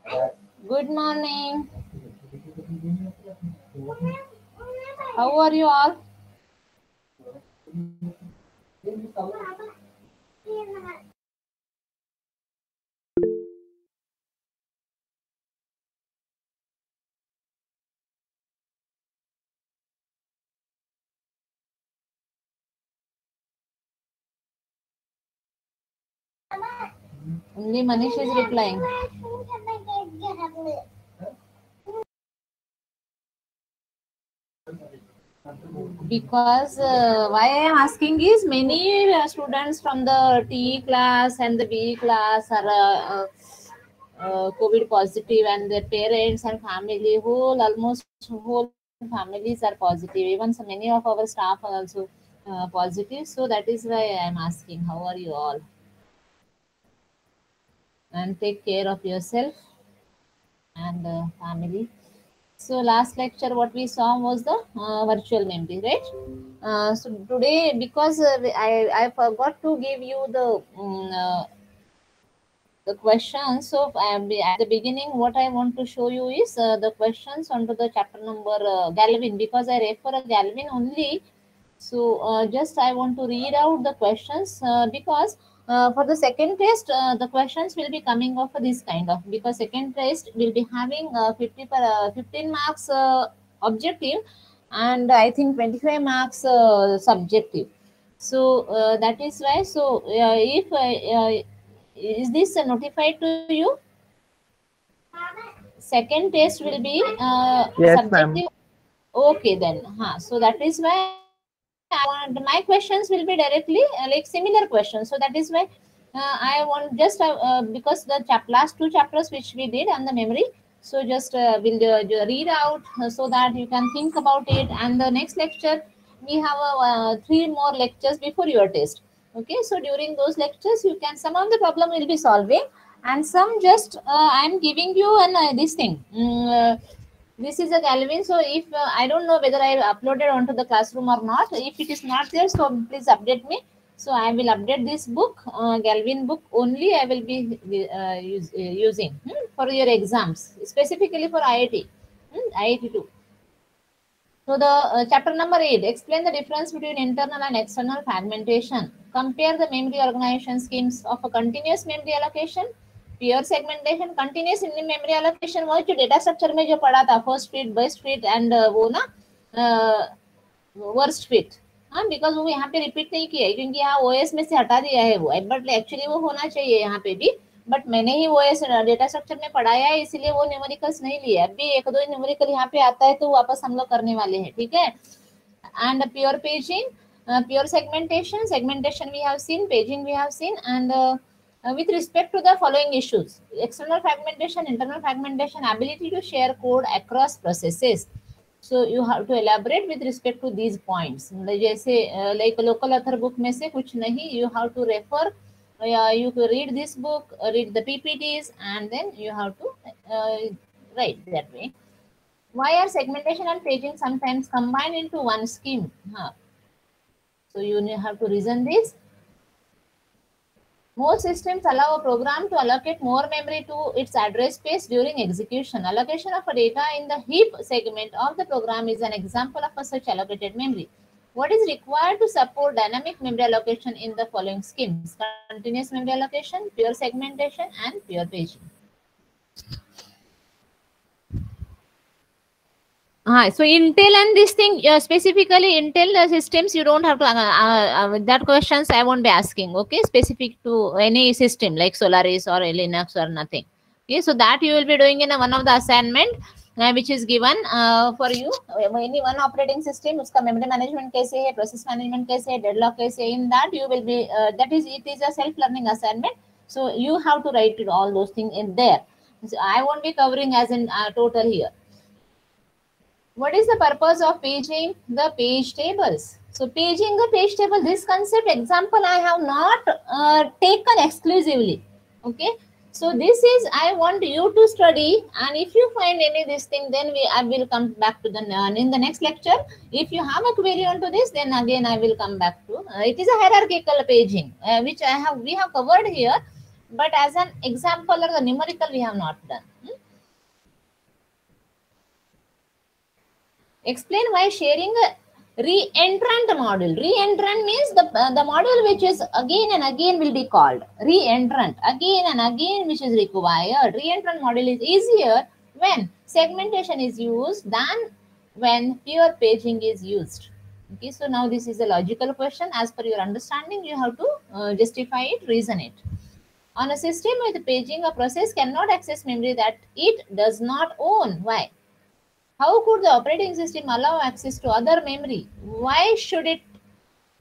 Good morning. How are you all? Only Manish is replying. Because why I am asking is many students from the TE class and the BE class are COVID positive, and their parents and family, almost whole families are positive. Even so many of our staff are also positive. So that is why I am asking, how are you all? And take care of yourself and family. So last lecture what we saw was the virtual memory, right? So today, because I forgot to give you the questions. So at the beginning, what I want to show you is the questions onto the chapter number Galvin, because I refer a Galvin only. So just I want to read out the questions because for the second test, the questions will be coming of this kind of, because second test will be having 15 marks objective, and I think 25 marks subjective. So that is why. So if is this notified to you? Second test will be Yes, ma'am. subjective. Okay, then. So that is why I want my questions will be directly like similar questions. So that is why I want just because the last two chapters which we did on the memory. So just will read out so that you can think about it. And the next lecture we have three more lectures before your test. Okay, so during those lectures you can, some of the problem will be solving, and some just I am giving you an this thing. This is a Galvin. So if I don't know whether I uploaded onto the classroom or not. If it is not there, so please update me. So I will update this book, Galvin book only. I will be using for your exams, specifically for IIT, IIT 2. So the chapter number 8, explain the difference between internal and external fragmentation. Compare the memory organization schemes of a continuous memory allocation, pure segmentation. Continuous memory allocation वो जो data structure में जो पढ़ा था, first fit, best fit and वो ना worst fit. हाँ, because वो यहाँ पे repeat नहीं किया है, क्योंकि यहाँ OS में से हटा दिया है वो, but actually वो होना चाहिए यहाँ पे भी, बट मैंने ही वो डेटा स्ट्रक्चर में पढ़ाया है, इसलिए वो न्यूमेरिकल्स नहीं लिए. अभी एक दो न्यूमेरिकल यहाँ पे आता है तो वापस हम लोग करने वाले हैं, ठीक है. And pure paging, pure segmentation we have seen, paging we have seen, and with respect to the following issues: external fragmentation, internal fragmentation, ability to share code across processes. So you have to elaborate with respect to these points. जैसे like local author book में से कुछ नहीं, you have to refer. You can read this book, read the PPTs, and then you have to write that way. Why are segmentation and paging sometimes combined into one scheme? So you have to reason this. Most systems allow a program to allocate more memory to its address space during execution. Allocation of a data in the heap segment of the program is an example of a such allocated memory. What is required to support dynamic memory allocation in the following schemes? Continuous memory allocation, pure segmentation, and pure paging. So Intel and this thing, specifically Intel systems, you don't have to, that questions I won't be asking, okay, specific to any system like Solaris or Linux or nothing. Okay, so that you will be doing in one of the assignment which is given for you. Any one operating system, uska memory management kaise hai, process management kaise hai, deadlock kaise hai, in that you will be, that is, it is a self-learning assignment. So you have to write it, all those things in there. So I won't be covering as in total here. What is the purpose of paging the page tables? So paging the page table, this concept example I have not taken exclusively. Okay. So this is, I want you to study, and if you find any this thing, then I will come back to the in the next lecture. If you have a query onto this, then again I will come back to. It is a hierarchical paging, which we have covered here, but as an example or the numerical we have not done. Explain why sharing a re-entrant module. Re-entrant means the module which is again and again will be called. Re-entrant, again and again which is required. Re-entrant module is easier when segmentation is used than when pure paging is used. Okay, so now this is a logical question. As per your understanding, you have to justify it, reason it. On a system with paging, a process cannot access memory that it does not own. Why? How could the operating system allow access to other memory? Why should it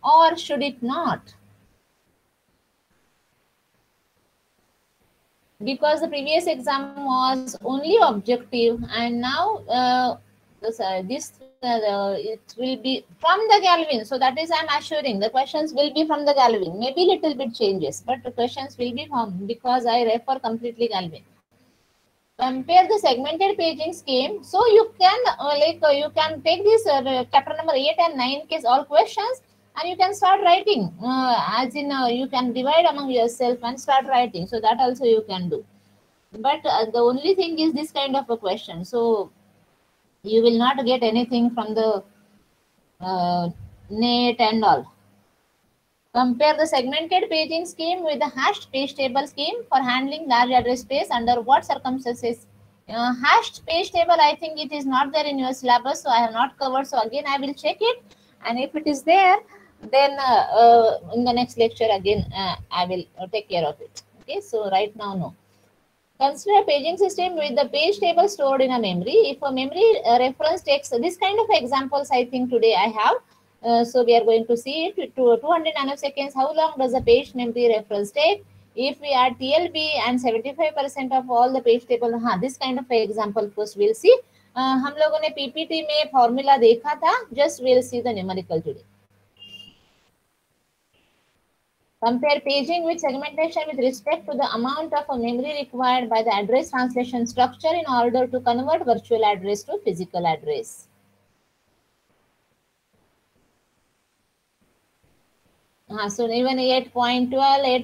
or should it not? Because the previous exam was only objective, and now it will be from the Galvin. So that is, I'm assuring the questions will be from the Galvin. Maybe little bit changes, but the questions will be from, because I refer completely Galvin. Compare the segmented paging scheme. So you can you can take this chapter number 8 and 9 case all questions, and you can start writing as in you can divide among yourself and start writing. So that also you can do. But the only thing is this kind of a question. So you will not get anything from the net and all. Compare the segmented paging scheme with the hashed page table scheme for handling large address space. Under what circumstances? Hashed page table, I think it is not there in your syllabus, so I have not covered. So again, I will check it, and if it is there, then in the next lecture again, I will take care of it. Okay, so right now, no. Consider a paging system with the page table stored in a memory. If a memory reference takes this kind of examples, I think today I have. So we are going to see it to 200 nanoseconds. How long does a page memory reference take? If we add TLB and 75% of all the page table, this kind of example first we'll see. हम लोगों ने PPT में formula देखा था. Just we'll see the numerical today. Compare paging with segmentation with respect to the amount of memory required by the address translation structure in order to convert virtual address to physical address. So even 8.12,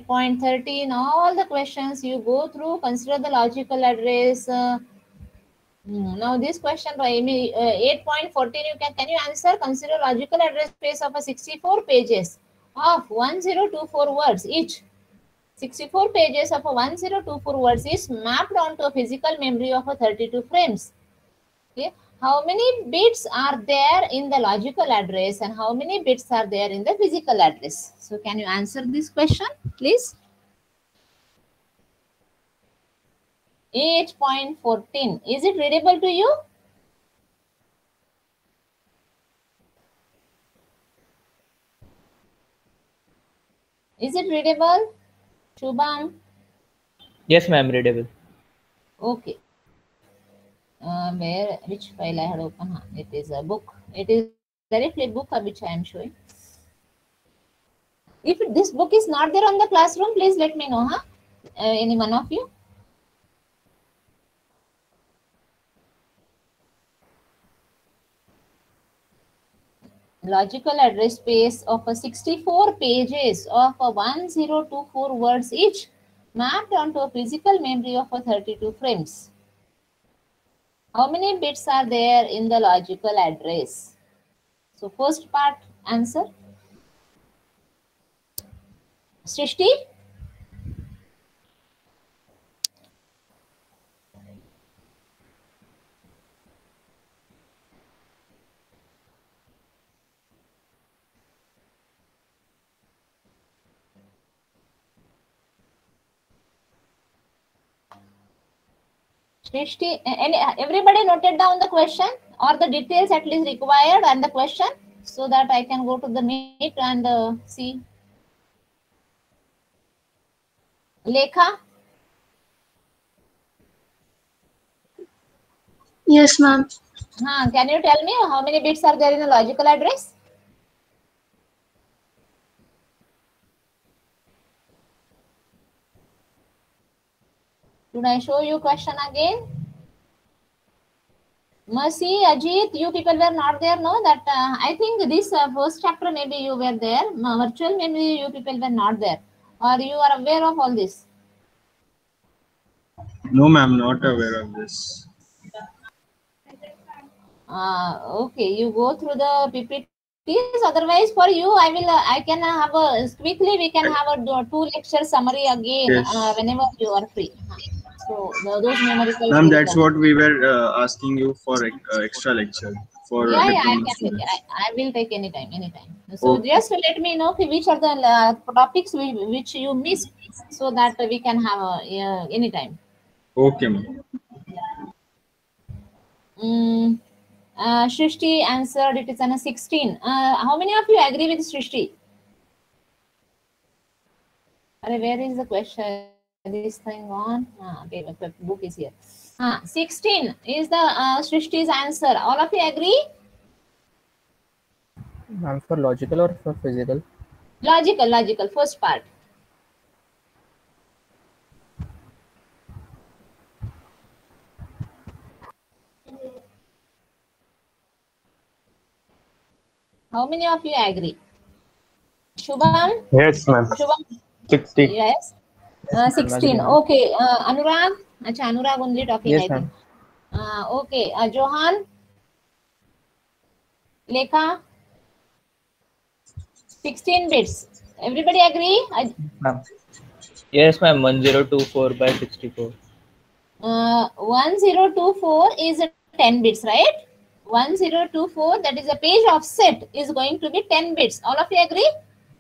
8.13, all the questions you go through, consider the logical address. Now this question, 8.14, can you answer? Consider logical address space of a 64 pages of 1024 words each. 64 pages of a 1024 words is mapped onto a physical memory of a 32 frames. Okay, how many bits are there in the logical address and how many bits are there in the physical address? So can you answer this question, please? 8.14. Is it readable to you? Is it readable? Shubham? Yes, ma'am, readable. Okay. Which file I had open? It is a book. It is directly book which I am showing. If this book is not there on the classroom, please let me know. Any one of you? Logical address space of a 64 pages of a 1024 words each, mapped onto a physical memory of a 32 frames. How many bits are there in the logical address? So first part answer. Srishti? Srishti, everybody noted down the question or the details at least required and the question, so that I can go to the meet and see. Lekha? Yes, ma'am. Can you tell me how many bits are there in a logical address? Should I show you question again? Mercy, Ajit, you people were not there, no? That I think this first chapter maybe you were there. Virtual memory, you people were not there. Or you are aware of all this? No, ma'am, not aware of this. Okay, you go through the PPTs. Otherwise, for you, I can have a quickly. We can have a two lecture summary again Yes. whenever you are free. So those numerical Ma'am, fields that's are. what we were asking you for extra lecture for Yeah, I diploma can take it. students. I will take anytime, anytime. So Okay. just let me know which are the topics which you missed, so that we can have anytime. Okay, ma'am. Mm, Shrishti answered it is on a 16. How many of you agree with Shrishti? Where is the question? This thing on? Okay, the book is here. 16 is the Shrishti's answer. All of you agree? Ma'am, for logical or for physical? Logical, logical. First part. How many of you agree? Shubham? Yes, ma'am. Shubham? 60. Yes. Yes, ma'am, 16. agree, ma'am. Okay. Anurag? Acha, Anurag only talking, Yes, I think. ma'am. Okay. Johan? Lekha? 16 bits. Everybody agree? Ma'am. Yes, ma'am. 1024 by 64. 1024 is 10 bits, right? 1024, that is a page offset is going to be 10 bits. All of you agree?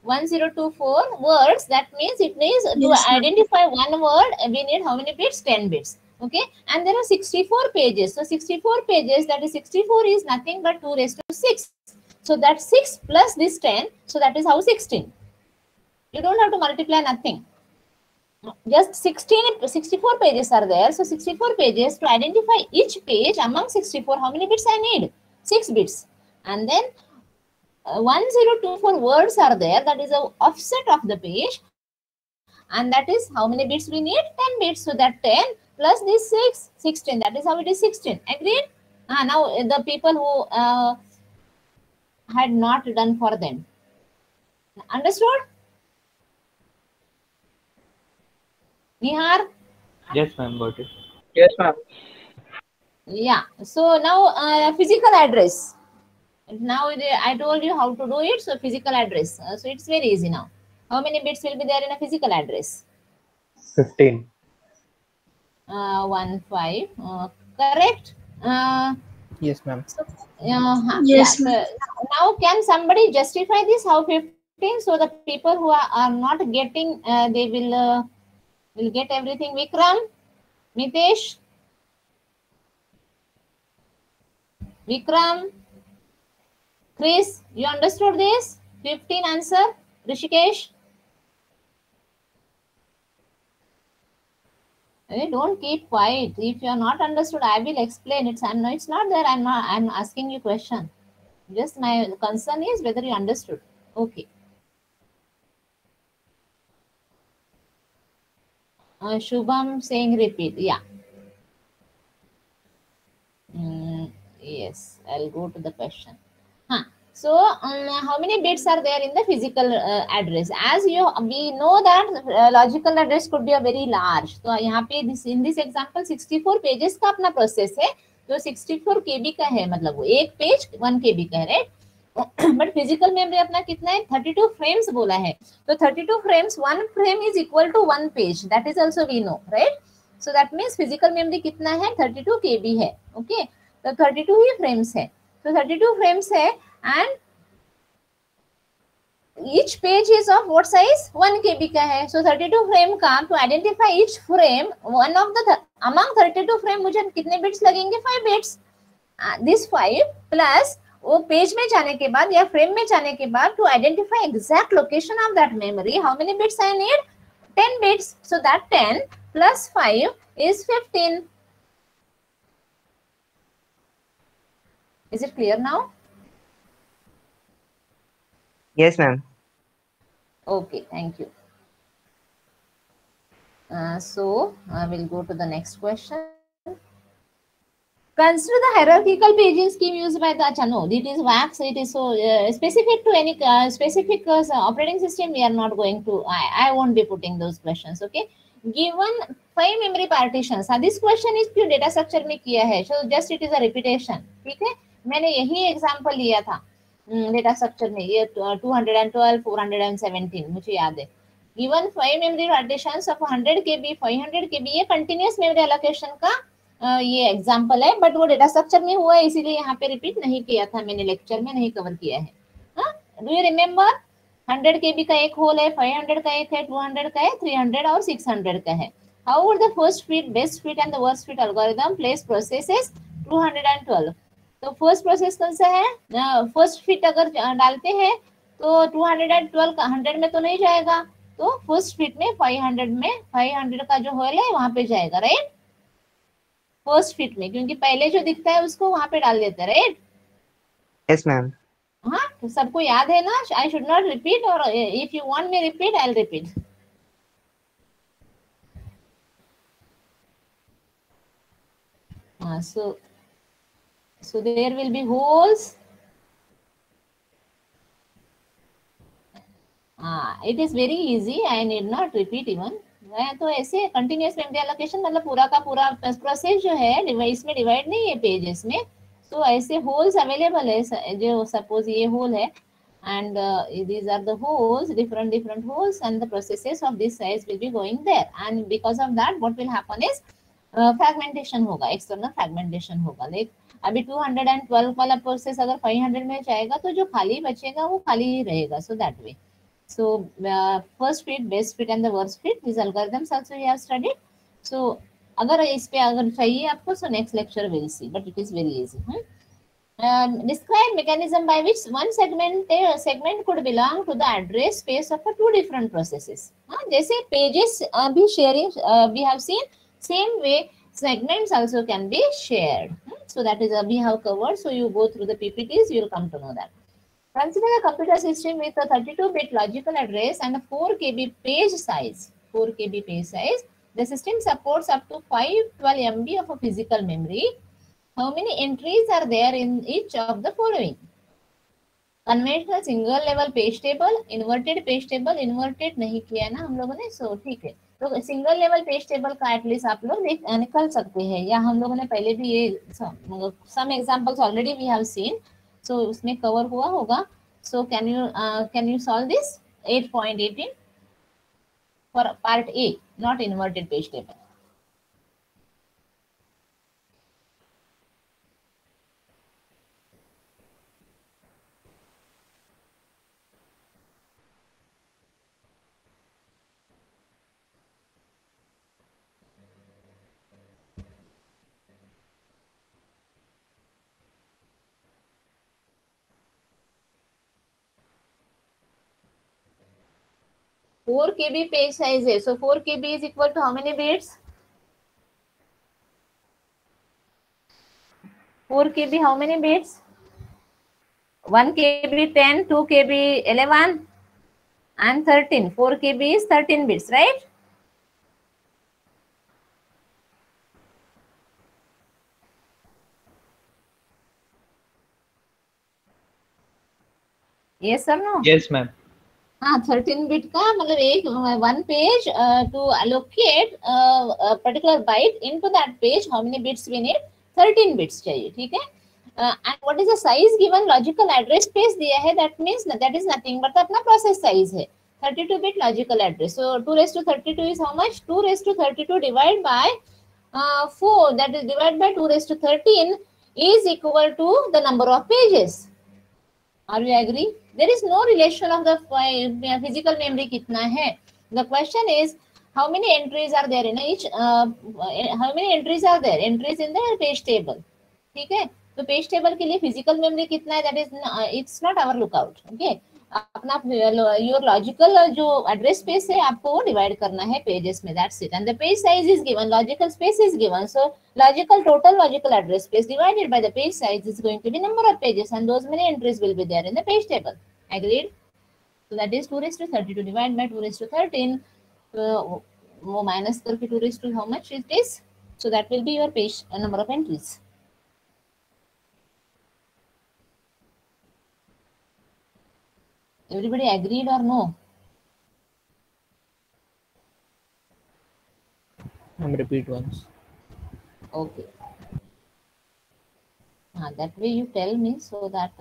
1024 words, that means it means to Yes, ma'am. identify one word, we need how many bits? 10 bits. Okay, and there are 64 pages. So 64 pages, that is 64 is nothing but 2 raised to 6. So that 6 plus this 10, so that is how 16. You don't have to multiply nothing. Just 64 pages are there. So 64 pages, to identify each page among 64, how many bits I need? 6 bits. And then 1024 words are there. That is a offset of the page. And that is how many bits we need? 10 bits. So that 10 plus this 6, 16. That is how it is 16. Agreed? Now the people who had not done for them. Understood? Nihar? Yes, ma'am. Got it. Yes, ma'am. Yeah. So now physical address. Now I told you how to do it. So physical address. So it's very easy now. How many bits will be there in a physical address? 15. 15. Correct. Yes, ma'am. So, Yes, So ma'am. now can somebody justify this? How 15? So the people who are not getting, they will get everything. Vikram, Mitesh, Vikram, Chris, you understood this? 15 answer. Rishikesh. Don't keep quiet. If you are not understood, I will explain it. It's not there. I'm asking you question. Just my concern is whether you understood. Okay. Shubham saying repeat. Yeah. Yes. I'll go to the question. So how many bits are there in the physical address? As we know that logical address could be a very large. So यहाँ पे in this example 64 pages का अपना process है. तो 64 KB का है, मतलब वो एक पेज 1 KB का है, right? बट फिजिकल मेमोरी अपना कितना है? 32 फ्रेम्स बोला है. तो 32 frames, 1 frame is equal to 1 page. That is also we know, right? So that means physical memory कितना है? 32 KB है. ओके, तो 32 ही फ्रेम्स है. तो 32 फ्रेम्स है and each page is of what size? 1 KB का है. So 32 फ्रेम का, to identify each frame, one of the among 32 frame मुझे कितने बिट्स लगेंगे? 5 बिट्स. This 5 plus वो पेज में जाने के बाद या फ्रेम में जाने के बाद, to identify exact location of that memory, how many bits I need? 10 bits. So that 10 plus 5 is 15. Is it clear now? Yes, ma'am. Okay, thank you. So I will go to the next question. Consider the hierarchical paging scheme used by the no, it is wax. It is so specific to any specific operating system. We are not going to. I won't be putting those questions. Okay. Given 5 memory partitions. This question is pure data structure में किया है. So just it is a repetition. ठीक है. मैंने यही example लिया था data structure में, ये 212 417 मुझे याद है। Given 5 memory partitions of 100 KB 500 KB, ये कंटिन्यूअस मेमोरी एलोकेशन का ये एग्जांपल है, बट वो डेटा स्ट्रक्चर में हुआ है इसीलिए यहाँ पे रिपीट नहीं किया था मैंने, लेक्चर में नहीं कवर किया है। Do you remember? 100 KB का एक होल है, 500 का एक है, 200 का है, 300 और 600 का है। How would the first fit, best fit and the worst fit algorithm place processes 212? तो फर्स्ट प्रोसेस कौन सा है? फर्स्ट फिट अगर डालते हैं तो 212 का 100 में तो नहीं जाएगा, तो फर्स्ट फिट में 500 का जो होल है वहां पे जाएगा, राइट? फर्स्ट फिट में, क्योंकि पहले जो दिखता है उसको वहां पे डाल देते हैं, राइट? Yes ma'am. हाँ, तो सबको याद है ना? आई शुड नॉट रिपीट, और if you want me repeat I will repeat. So there will be holes. It is very easy, I need not repeat even. मैं तो ऐसे कंटिन्यूअस मेमोरी एलोकेशन मतलब पूरा का पूरा प्रोसेस जो है डिवाइस में डिवाइड नहीं है पेजेस में, तो ऐसे होल्स अवेलेबल है, जो सपोज ये होल है and these are the holes, different holes, and the processes of this size will be going there, and because of that what will happen is fragmentation होगा, external fragmentation होगा। Like अभी 212 वाला process अगर 500 में जाएगा तो जो खाली बचेगा वो खाली ही रहेगा, so that way. So first fit, best fit and the worst fit, this algorithms also we have studied. So अगर इस पे अगर चाहिए आपको, so next lecture will see, but it is very easy. Describe mechanism by which one segment could belong to the address space of two different processes. जैसे pages भी sharing we have seen, same way segments also can be shared. So that is we have covered. So you go through the PPTs, you will come to know that. Consider a computer system with a 32-bit logical address and a 4 KB page size. 4 KB page size. The system supports up to 512 MB of a physical memory. How many entries are there in each of the following? Conventional single level page table, inverted page table, inverted नहीं किया ना हम लोगों ने, सो ठीक है। तो single level page table का एटलीस्ट आप लोग निकल सकते हैं, या हम लोगों ने पहले भी ये some examples already we have seen, so उसमें कवर हुआ होगा। So can you solve this 8.18 for part A, not inverted page table? Four KB page size है, so 4 KB is equal to how many bits? 4 KB how many bits? 1 KB 10, 2 KB 11 and 13. 4 KB is 13 bits, right? Yes or no? Yes, ma'am. हाँ, 13 bit का मतलब एक one page to allocate particular byte into that page, how many bits we need? 13 bits चाहिए, ठीक है। And what is the size given? Logical address space दिया है, that means that is nothing but अपना process size है 32 bit logical address. So 2^32 is how much? 2^32 divide by 4, that is divide by 2^13 is equal to the number of pages. Are you agree? There is no relation of the physical memory कितना है. The question is how many entries are there in each how many entries are there? Entries in the page table. ठीक है, तो page table के लिए physical memory कितना है? That is it's not our lookout, okay. अपना your logical जो address space है आपको वो डिवाइड करना है पेजेस में, that's it. And the page size is given, logical space is given, so logical total logical address space divided by the page size is going to be number of pages and those many entries will be there in the page table. Agreed? So that is 2^32 divide by 2^13, वो minus करके 2 how much it is, so that will be your page number of entries. Everybody agreed or no? Repeat once. Okay. That way you tell me so that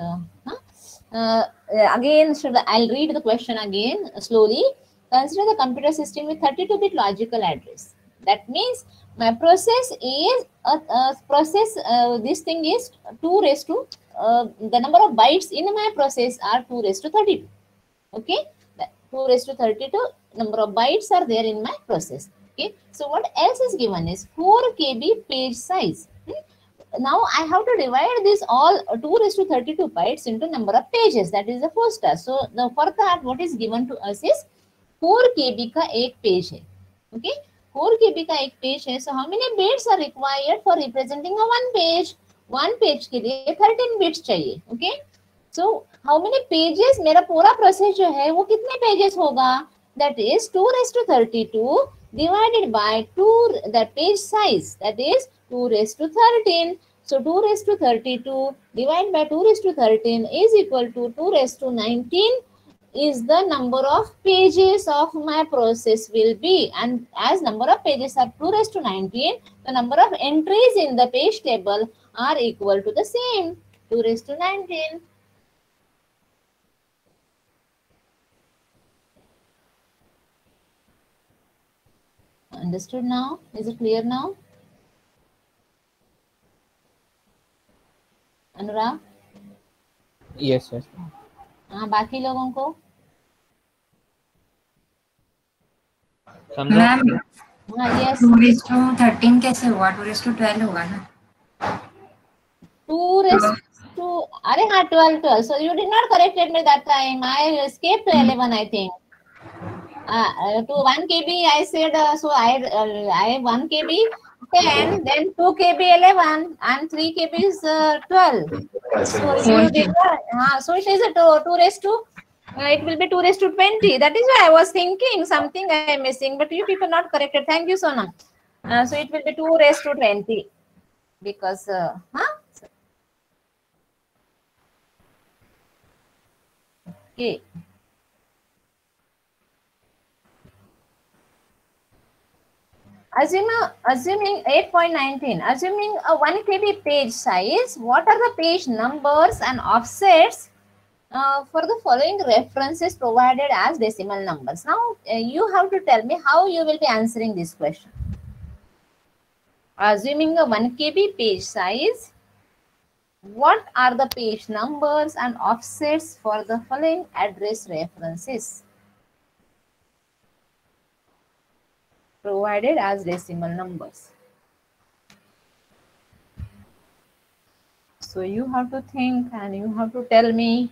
again I'll read the question again slowly. Consider the computer system with 32-bit logical address. That means my process is this thing is 2 raised to the number of bytes in my process are 2 raised to 32. Okay, 2 raised to 32 number of bytes are there in my process. Okay, so what else is given is 4 KB page size. Now I have to divide this all 2 raised to 32 bytes into number of pages. That is the first task. So for that, what is given to us is 4 KB का एक page है. Okay, 4 KB का एक page है. So how many bits are required for representing a one page? One page के लिए 13 bits चाहिए. Okay, so how many pages? मेरा पूरा प्रोसेस जो है वो कितने पेजेस होगा? That is 2 raised to 32 divided by 2 the page size. That is 2 raised to 13. So 2 raised to 32 divided by 2 raised to 13 is equal to 2 raised to 19 is the number of pages of my process will be. And as number of pages are 2 raised to 19, the number of entries in the page table are equal to the same, 2 raised to 19. Understood now? Is it clear now? Anurag? Yes, yes. हाँ, बाकी लोगों को? समझो. Ma'am हाँ, yes. 2:13 कैसे हुआ? 2:12 होगा ना? 2 raised to, अरे हाँ 12. So you did not correct me that time. I escaped to 11, I think. To 1 KB I said, so I 1 KB 10, then 2 KB 11, and 3 KB is 12. So you did not, so it is a 2 raised to, it will be 2 raised to 20. That is why I was thinking something I am missing, but you people not corrected. Thank you, Sonam. So it will be 2 raised to 20 because, okay. Assuming 8.19, assuming a 1 KB page size, what are the page numbers and offsets for the following references provided as decimal numbers? Now, you have to tell me how you will be answering this question. Assuming a 1 KB page size, what are the page numbers and offsets for the following address references provided as decimal numbers? So you have to think and you have to tell me.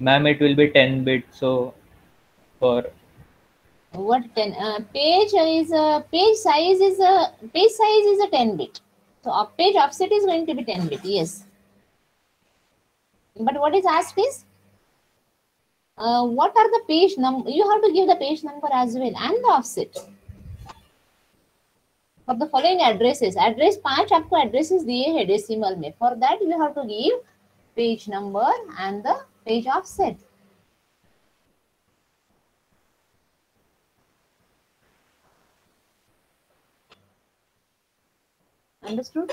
Ma'am, it will be 10 bit. So for What 10 page is a page size is a 10 bit. So a page offset is going to be 10 bit. Yes. But what is asked is what are the page number? You have to give the page number as well and the offset for the following addresses. Address 5 आपको addresses दिए हैं decimal में. For that you have to give page number and the page offset. Understood?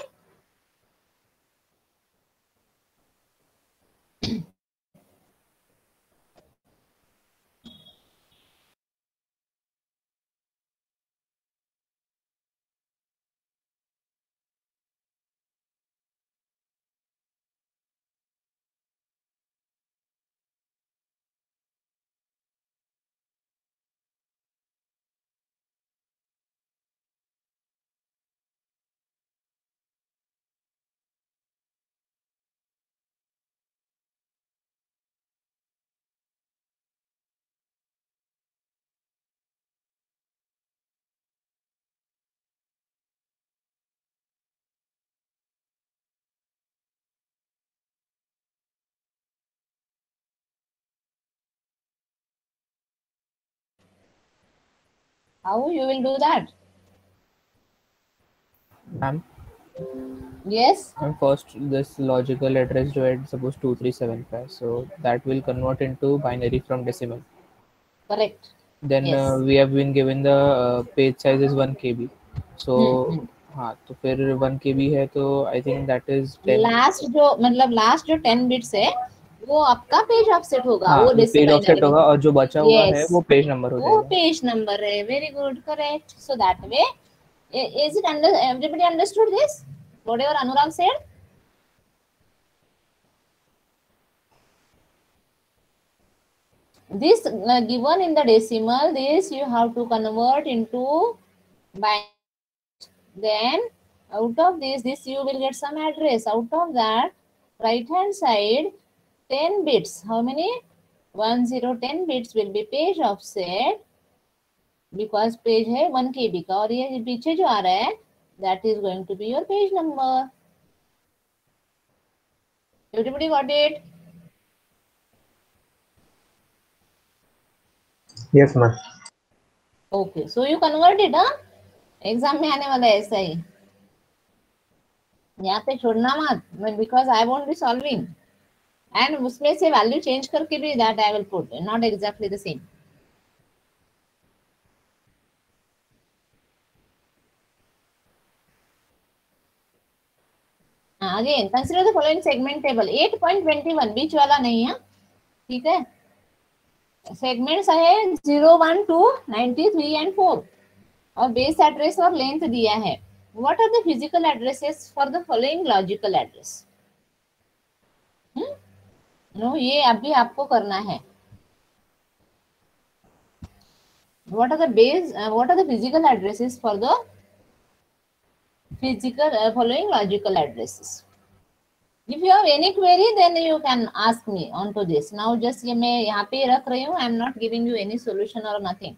How you will do that? ma'am, Yes, And first, this logical address divide, suppose 2375. So that will convert into binary from decimal. correct. Then Yes. we have been given the page size is 1 KB. So हम्म. हाँ, तो फिर 1 KB है तो I think that is 10. Last जो मतलब last जो 10 bits है वो आपका पेज ऑफसेट होगा, हाँ, वो वो डेसी पेज बाइनरी ऑफसेट में. होगा और जो बचा हुआ है यस, वो पेज नंबर हो वो जाएगा. पेज नंबर है. Very good, correct. So that way is it under everybody understood this whatever Anurag said? This given in the decimal, this you have to convert into binary. Then out of this you will get some address. Out of that, right hand side 10 bits. How many? 10 bits will be page offset because page है 1 KB का और ये पीछे जो आ रहा है that is going to be your page number. Everybody got it? Yes, ma'am. Okay, so you convert it, हाँ? Exam में आने वाला है ऐसा ही. यहाँ पे छोड़ना मत because I won't be solving. And उसमें से वैल्यू चेंज करके भी that I will put, not exactly the same. Again, consider the following segment table. 8.21 बीच वाला नहीं है, ठीक है. सेगमेंट्स है 0, 1, 2, 93 एंड 4 और बेस एड्रेस और लेंथ दिया है. What are the physical addresses for the following logical address? No, ये अभी आपको करना है. What are the base, what are the physical addresses for the physical following logical addresses? If you have any query, then you can ask me on to this. Now just ये मैं यहाँ पे रख रही हूँ. I am not giving you any solution or nothing.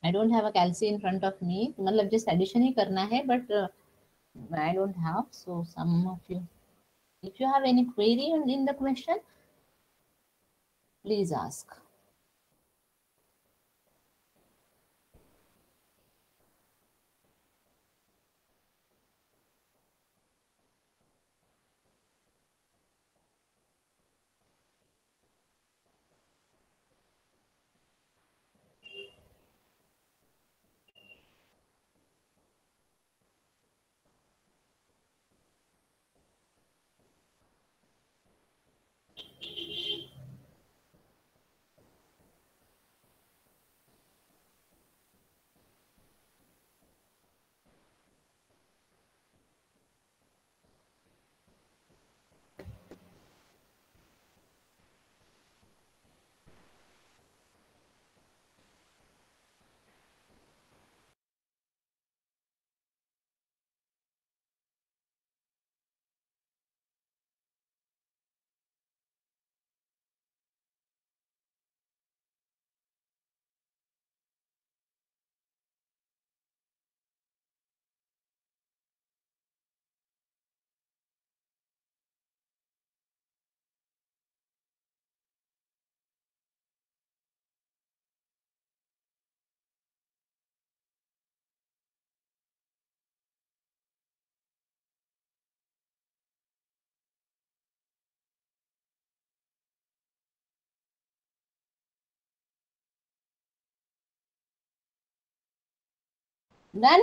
I don't have a calci in front of me. मतलब just addition ही करना है, but I don't have. So some of you, if you have any query in the question, please ask. Done?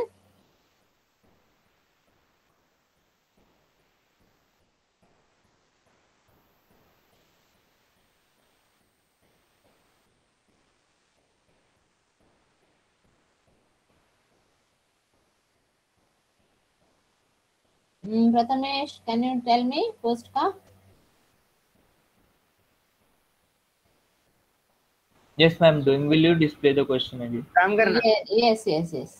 Prathamesh, can you tell me first का? Yes, ma'am. Doing. Will you display the question again? काम करना. Yes, yes, yes.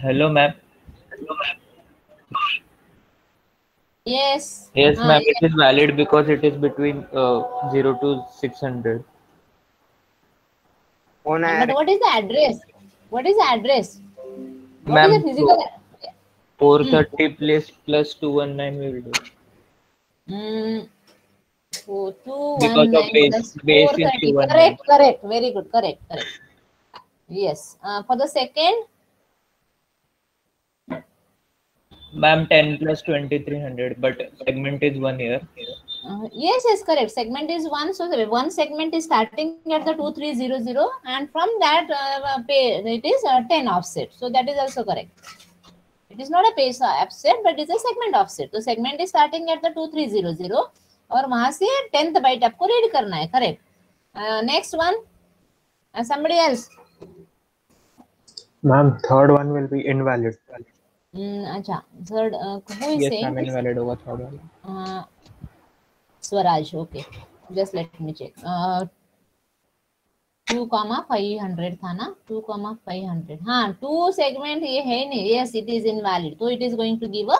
Hello, ma'am. Yes. Yes, ma'am. It Yes. is valid because it is between 0 to 600. phone But आया what is the address? What is the address? What is the Ma'am, physical? so 430 plus 219 we will do. Mm, Because of 4219 base plus base is 430. 219. Correct, correct. Very good. Correct, correct. Yes. For the second, Ma'am, 10 plus 2300, but segment is 1 year. yes, yes, correct. Segment is one. So the one segment is starting at the 2300, and from that it is 10 offset. So that is also correct. It is not a page offset, but it is a segment offset. तो segment is starting at the 2300 और वहां से 10th byte आपको read करना है. Correct. Next one, somebody else. Ma'am, third one will be invalid. अच्छा, third who is Yes, saying ma'am, this? invalid होगा third वाला. Swaraj. Okay, just let me check. 2,500 था ना, 2,500. हाँ, 2 segment ये है नहीं. Yes, it is invalid. So it is going to give a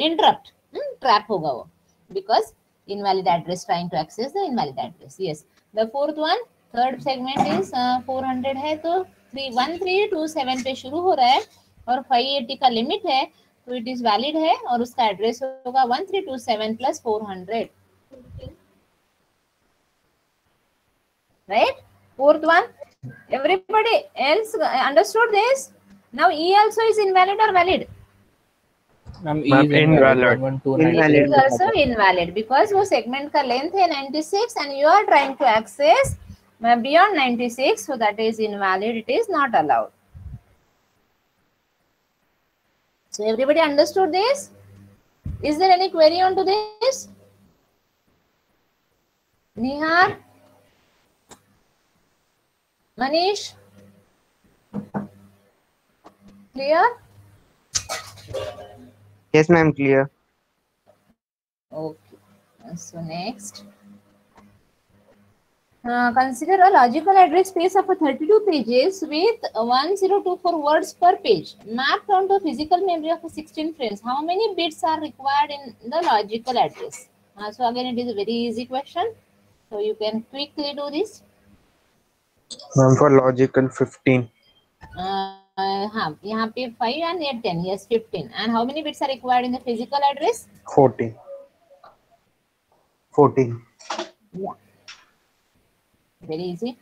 interrupt. Trap होगा वो, because invalid address trying to access the invalid address. Yes. The fourth one, third segment is 400 है, तो 1327 पे शुरू हो रहा है और 580 का लिमिट है, तो it is valid है और उसका एड्रेस होगा 1327 plus 400. Right? Fourth one, everybody else understood this? Now E also is invalid or valid? Ma'am, E Ma'am, is invalid. invalid. 11296 It is Invalid. also invalid because वो segment का length है 96 and you are trying to access beyond 96, so that is invalid. It is not allowed. So everybody understood this? Is there any query on to this? Nihar? Manish? Clear? Yes, ma'am. Clear. Okay. So next. Consider a logical address space of 32 pages with 1024 words per page mapped onto a physical memory of 16 frames. How many bits are required in the logical address? So again, it is a very easy question. So you can quickly do this. Ma'am, for logical 15. हाँ, यहाँ पे 5 and here 10. Yes, 15. And how many bits are required in the physical address? 14. 14. Yeah. Very easy.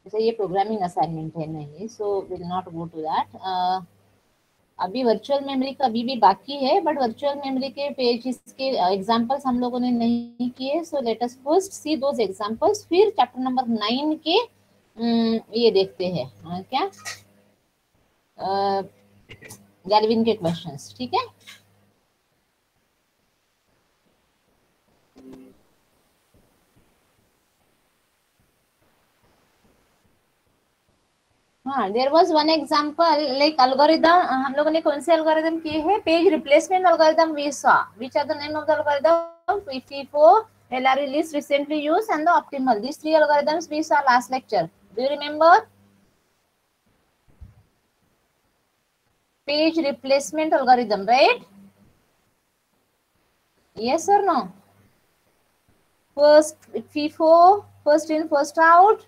जैसे ये programming assignment है नहीं, so will not go to that. अभी virtual memory का अभी भी बाकी है, बट वर्चुअल मेमोरी के पेजेस के एग्जांपल्स हम लोगों ने नहीं किए. So let us first see those examples, फिर चैप्टर नंबर 9 के ये देखते हैं क्या गैल्विन के क्वेश्चंस. ठीक है. हाँ, there was one example like algorithm. हम लोगों ने कौन से एल्गोरिदम किए हैं? Page replacement algorithm we saw. Which are the name of the algorithm? FIFO, LRU list recently used, and the optimal. These 3 algorithms we saw last lecture. Do you remember? Page replacement algorithm, right? Yes or no? First FIFO, first in first out.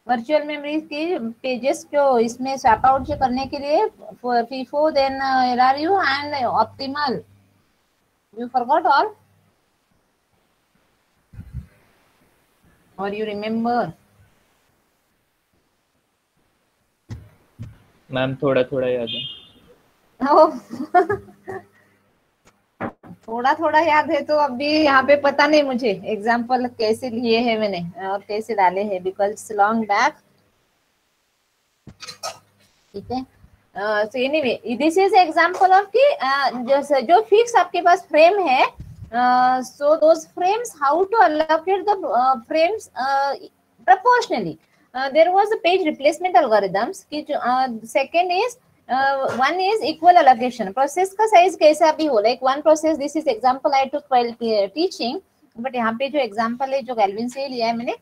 Virtual memory की pages जो इसमें swap out जो करने के लिए FIFO, then LRU and optimal. You forgot all? Or you remember? Ma'am थोड़ा थोड़ा याद है. थोड़ा थोड़ा याद है, तो अभी यहाँ पे पता नहीं मुझे एग्जाम्पल कैसे लिए हैं मैंने और कैसे डाले हैं, बिकॉज लॉन्ग बैक. ठीक है. So anyway, this is example of की जो फिक्स आपके पास फ्रेम है. So those frames, how to allocate the frames proportionally. There was a page replacement algorithms. Second is one is equal allocation. Process का size कैसा भी हो, like one process, this is example I took while teaching, but यहाँ पे जो example है जो Galvin से लिया है मैंने,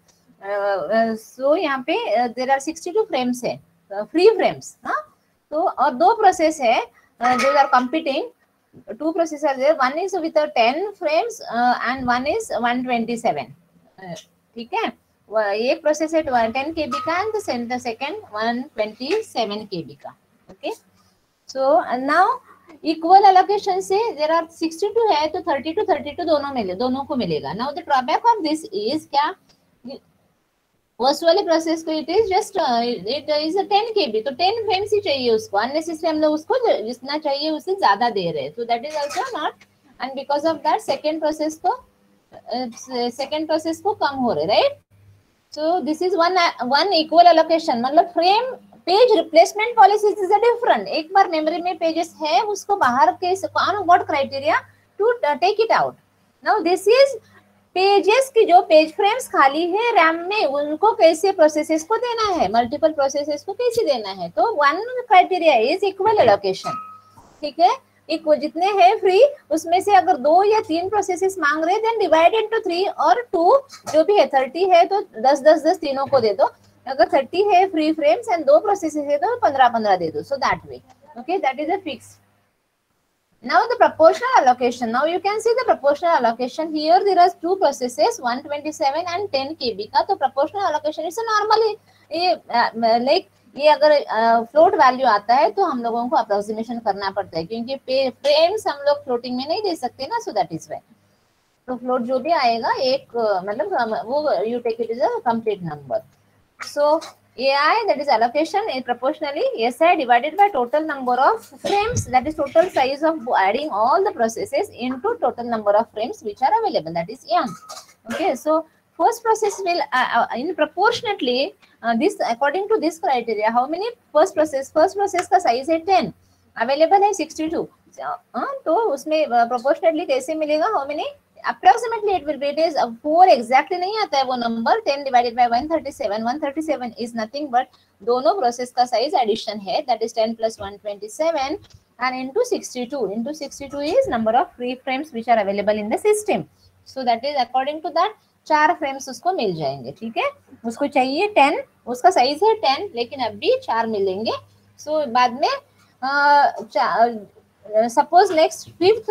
so यहाँ पे there are 62 frames है, free frames, हाँ, तो और दो process है, they are competing, two processes are there, one is with 10 frames and one is 127, ठीक है, एक process है 10 KB का and the second 127 KB का. Okay, so now equal allocation से there are 62 है तो 32 दोनों को मिलेगा. Now the drawback of this is क्या, फर्स्ट वाले प्रोसेस को it is just it is a 10 KB, तो 10 frames ही चाहिए उसको, unnecessary हम लोग उसको जितना चाहिए उससे ज्यादा दे रहे हैं, so that is also not, and because of that second process को कम हो रहे, right? So this is one equal allocation, मतलब frame page replacement policy is different. एक बार मेमोरी में पेजेस है उसको बाहर के on what criteria to take it out. Now this is pages की जो पेज फ्रेम्स खाली है रैम में उनको कैसे प्रोसेसेस को देना है, मल्टीपल प्रोसेसेस को कैसे देना है, तो one criteria is equal allocation. ठीक है, एक जितने हैं फ्री उसमें से अगर 2 या 3 प्रोसेसेस मांग रहे देन डिवाइड इनटू 3 और 2 जो भी है 30 है तो 10 तीनों को दे दो. अगर 30 है फ्री फ्रेम्स एंड 2 प्रोसेसेस है तो 15 दे दो. सो that way, okay, that is a fix. Now the proportional allocation. Now you can see the proportional allocation. Here there are 2 processes, 127 and 10 KB का. तो proportional allocation is normally ये like ये अगर float value आता है तो हम लोगों को approximation करना पड़ता है क्योंकि frames हम लोग floating में नहीं दे सकते ना. So that is why. तो float जो भी आएगा एक मतलब वो you take it as a complete number. So AI, that is allocation, is proportionally SI divided by total number of frames, that is total size of adding all the processes into total number of frames which are available, that is M. Okay, so first process will in proportionately this according to this criteria, how many first process का size है 10, available है 62. तो उसमें proportionately कैसे मिलेगा, how many approximately it will be, it is 4 exactly नहीं आता है वो number, 10 divided by 137 is nothing but दोनों process का size addition है, that is 10 plus 127 and into 62 is number of free frames which are available in the system. So that is according to that 4 frames उसको मिल जाएंगे. ठीक है, उसको चाहिए 10, उसका size है 10 लेकिन अभी 4 मिलेंगे. So बाद में suppose next fifth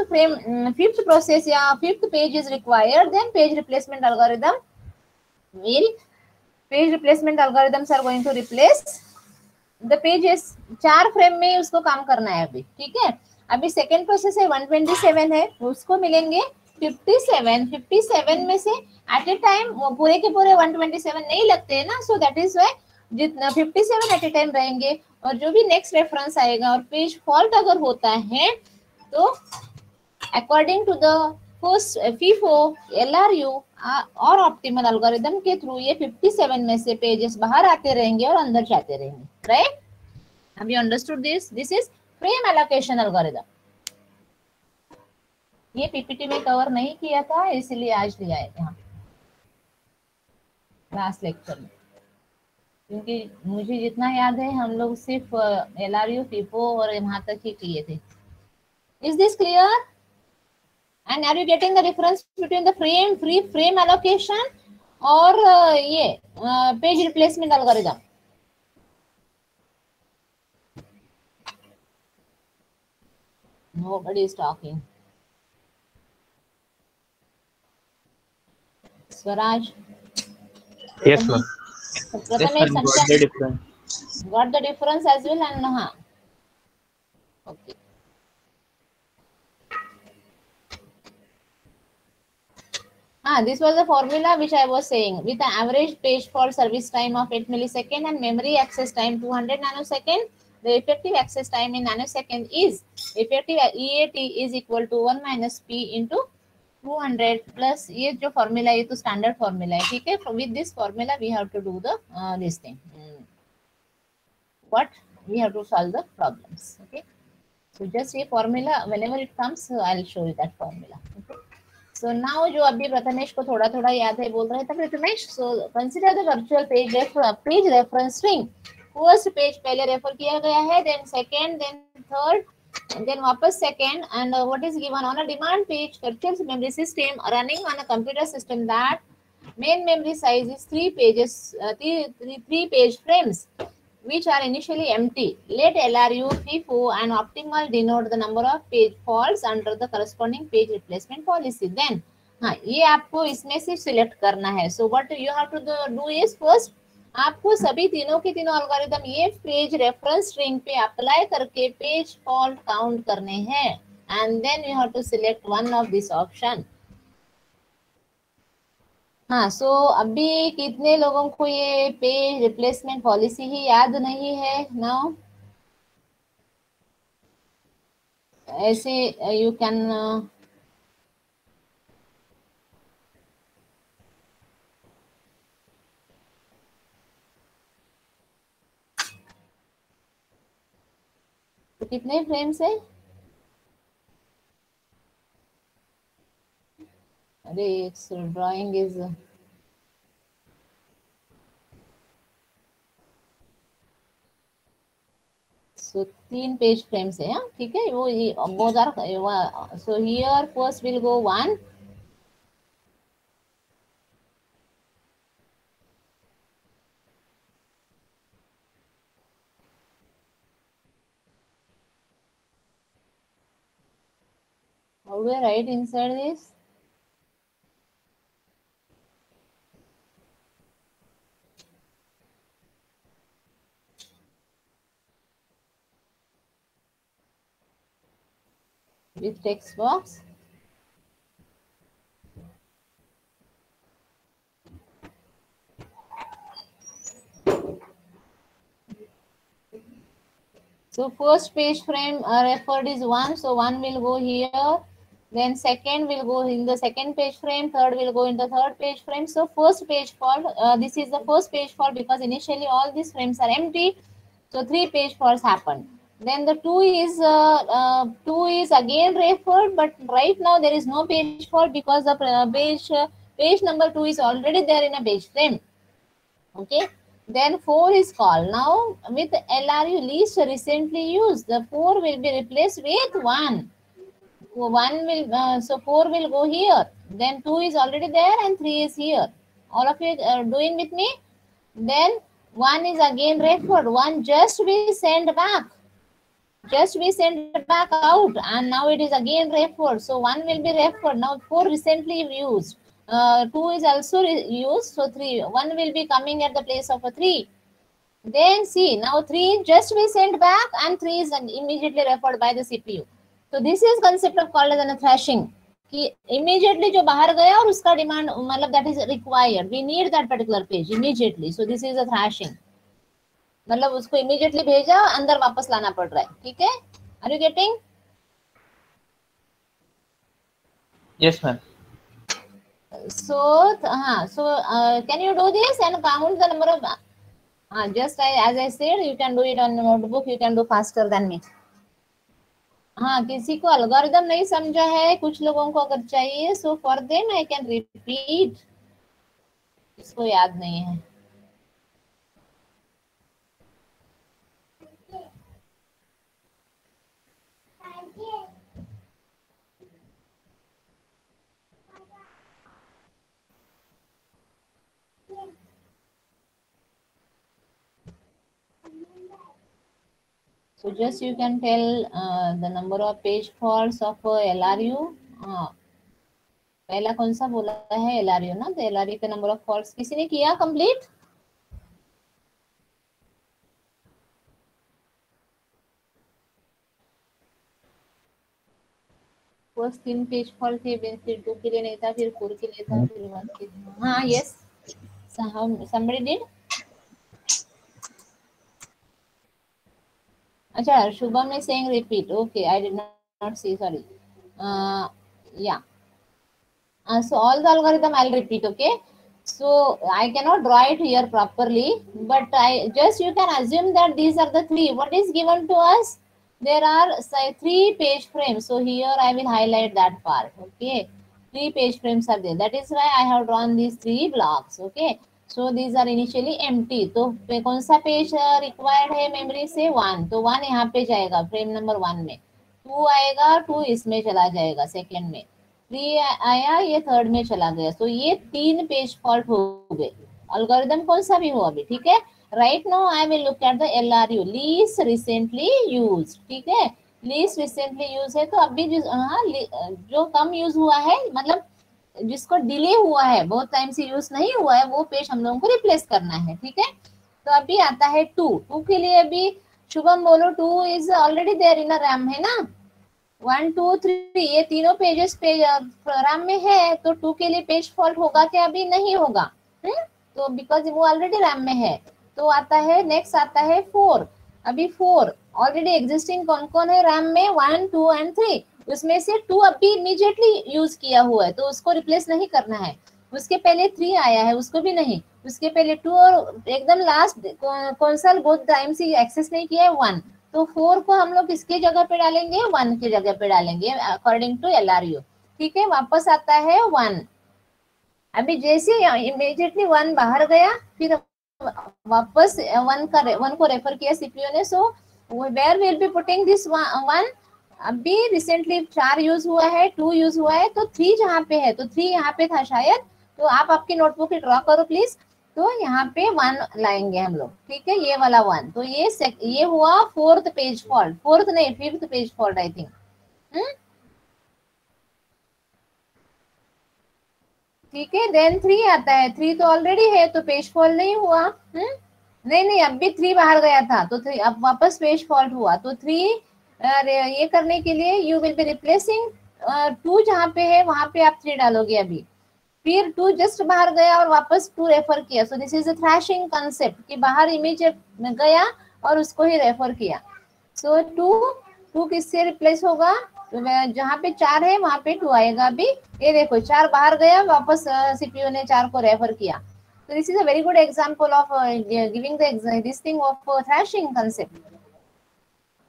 process या fifth page is required, then page replacement algorithms are going to replace the pages. 4 frame में उसको काम करना है अभी. ठीक है, अभी second process है 127 है, उसको मिलेंगे 57 में से at a time पूरे के पूरे 127 नहीं लगते हैं ना. So that is why जितना 57 एट ए टाइम रहेंगे और जो भी नेक्स्ट रेफरेंस आएगा और पेज फॉल्ट अगर होता है तो according to the first FIFO, LRU और ऑप्टिमल एल्गोरिथम के थ्रू ये 57 में से पेजेस बाहर आते रहेंगे और अंदर जाते रहेंगे. Right, have you understood this? This is frame allocation algorithm. ये पीपीटी में कवर नहीं किया था इसलिए आज लिया है यहाँ लास्ट लेक्चर में, क्योंकि मुझे जितना याद है हम लोग सिर्फ LRU, FIFO और वहां तक ही किए थे. Is this clear? And are you getting the difference between the free frame allocation और ये page replacement algorithm? Nobody is talking. Swaraj? Yes, ma'am. Prathamesh, got the difference as well and हाँ. Okay. This was the formula which I was saying. With an average page fault service time of 8 milliseconds and memory access time 200 nanosecond, the effective access time in nanosecond is effective EAT is equal to 1 minus P into 200 plus ये जो formula ये तो standard formula है. ठीक है, with this formula we have to do the this thing. What we have to solve the problems. Okay, so just ये formula whenever it comes I'll show you that formula. Okay. So now जो अभी प्रथमेश को थोड़ा थोड़ा याद है बोल रहे थे Prathamesh. So consider the virtual page reference string first page पहले रेफर किया गया है, then second, then third, then वापस second, and what is given on a demand page virtual memory system running on a computer system that main memory size is 3 pages, three page frames which are initially empty. Let LRU, FIFO and optimal denote the number of page faults under the corresponding page replacement policy. Then हाँ, ये आपको इसमें से select करना है. So what you have to do is first आपको सभी तीनों के तीनों एल्गोरिदम ये पेज रेफरेंस स्ट्रिंग पे अप्लाई करके पेज फॉल्ट काउंट करने हैं, and then you have to select one of this option. हाँ, सो अभी कितने लोगों को ये पेज रिप्लेसमेंट पॉलिसी ही याद नहीं है नाउ? ऐसे यू कैन तो कितने फ्रेम्स है? अरे drawing is so 3 page frames है. ठीक है, वो both are. So here first will go 1. How do I write inside this? With text box. So first page frame referred is 1, so 1 will go here. Then second will go in the second page frame, third will go in the third page frame. So first page fault, this is the first page fault because initially all these frames are empty. So 3 page faults happened. Then the 2 is again referred, but right now there is no page fault because the page number 2 is already there in a page frame. Okay. Then 4 is called. Now with LRU least recently used, the 4 will be replaced with 1. 1 will so 4 will go here. Then 2 is already there and 3 is here. All of you are doing with me. Then 1 is again referred. 1 just we send back. Just we send back out, and now it is again referred. So 1 will be referred. Now 4 recently used. 2 is also used. So 1 will be coming at the place of a 3. Then see, now 3 just we sent back and 3 is immediately referred by the CPU. So this is concept of called as a thrashing. कि immediately जो बाहर गया और उसका demand मतलब that is required. We need that particular page immediately. So this is a thrashing. मतलब उसको immediately भेजा, अंदर वापस लाना पड़ रहा है. ठीक है? Are you getting? Yes, ma'am. So can you do this and count the number of? Just as I said, you can do it on notebook. You can do faster than me. हाँ, किसी को algorithm नहीं समझा है, कुछ लोगों को अगर चाहिए, so for them I can repeat. इसको याद नहीं है. So just you can tell the number of page faults of LRU. पहला कौन सा बोला है? LRU ना, तो LRU के number of faults किसी ने किया complete? फर्स्ट 3 पेज फॉल्ट थे, फिर 2 के लिए नहीं था, फिर 4 के लिए था, फिर 1 के लिए. हाँ, yes. Somebody did? अच्छा, Shubham is saying repeat. Okay, I did not see. Sorry. Yeah. So all the algorithm I'll repeat. Okay. So I cannot draw it here properly, but you can assume that these are the 3. What is given to us? There are 3 page frames. So here I will highlight that part. Okay. 3 page frames are there. That is why I have drawn these 3 blocks. Okay. So these are initially empty. तो कौन सा page required है memory से? 1, तो 1 यहाँ पे जाएगा frame number 1 में, 2 आएगा, 2 इसमें चला जाएगा सेकेंड में, 3 आया, ये थर्ड में चला गया। तो ये 3 पेज फॉल्ट हो गए, एल्गोरिदम कौन सा भी हो अभी, ठीक है। Right now I will look at the LRU, least recently use, ठीक है। लीस्ट रिसेंटली यूज है तो अभी जो कम यूज हुआ है, मतलब जिसको डिले हुआ है, बहुत टाइम से यूज नहीं हुआ है, वो पेज हम लोगों को रिप्लेस करना है, ठीक है। तो अभी आता है 2 के लिए। अभी शुभम बोलो, 2 is already there in RAM, है ना। 1 2 3 ये तीनों पेजेस रैम में है, तो 2 के लिए पेज फॉल्ट होगा क्या? अभी नहीं होगा, तो बिकॉज वो ऑलरेडी रैम में है। तो आता है नेक्स्ट, आता है 4। अभी 4 ऑलरेडी एग्जिस्टिंग कौन कौन है रैम में? 1 2 एंड 3। उसमें से 2 अभी इमीडिएटली यूज किया हुआ है, तो उसको रिप्लेस नहीं करना है। उसके पहले 3 आया है, उसको भी नहीं। उसके पहले 2 और एकदम लास्ट कौन सा बहुत टाइम से एक्सेस नहीं किया है? 1। तो 4 को हम लोग किसके जगह पे डालेंगे? 1 की जगह पे डालेंगे अकॉर्डिंग टू LRU, ठीक है। वापस आता है 1। अभी जैसे इमीडिएटली 1 बाहर गया, फिर वापस 1 को रेफर किया सीपीयू ने। So where will be putting this 1? अभी रिसेंटली 4 यूज हुआ है, 2 यूज हुआ है, तो 3 जहाँ पे है, तो 3 यहाँ पे था शायद। तो आप आपकी नोटबुक ड्रॉ करो प्लीज। तो यहाँ पे 1 लाएंगे हम लोग, ठीक है, ये वाला 1। तो ये हुआ 4th पेज फॉल्ट, 4th नहीं 5th page fault I think, ठीक है। देन 3 आता है, 3 तो ऑलरेडी है, तो पेज फॉल्ट नहीं हुआ। नहीं, अब भी 3 बाहर गया था, तो 3 अब वापस पेज फॉल्ट हुआ। तो 3 ये करने के लिए यू विल बी रिप्लेसिंग 2 जहाँ पे है वहां पे आप 3 डालोगे अभी। फिर 2 जस्ट बाहर गया और वापस 2 रेफर किया। So this is a thrashing concept कि बाहर इमेज में गया और उसको ही रेफर किया। सो 2 किससे रिप्लेस होगा? तो जहाँ पे 4 है वहां पे 2 आएगा। अभी ये देखो 4 बाहर गया, वापस सीपीयू ने 4 को रेफर किया। तो this is a very good example of giving this thing of thrashing concept.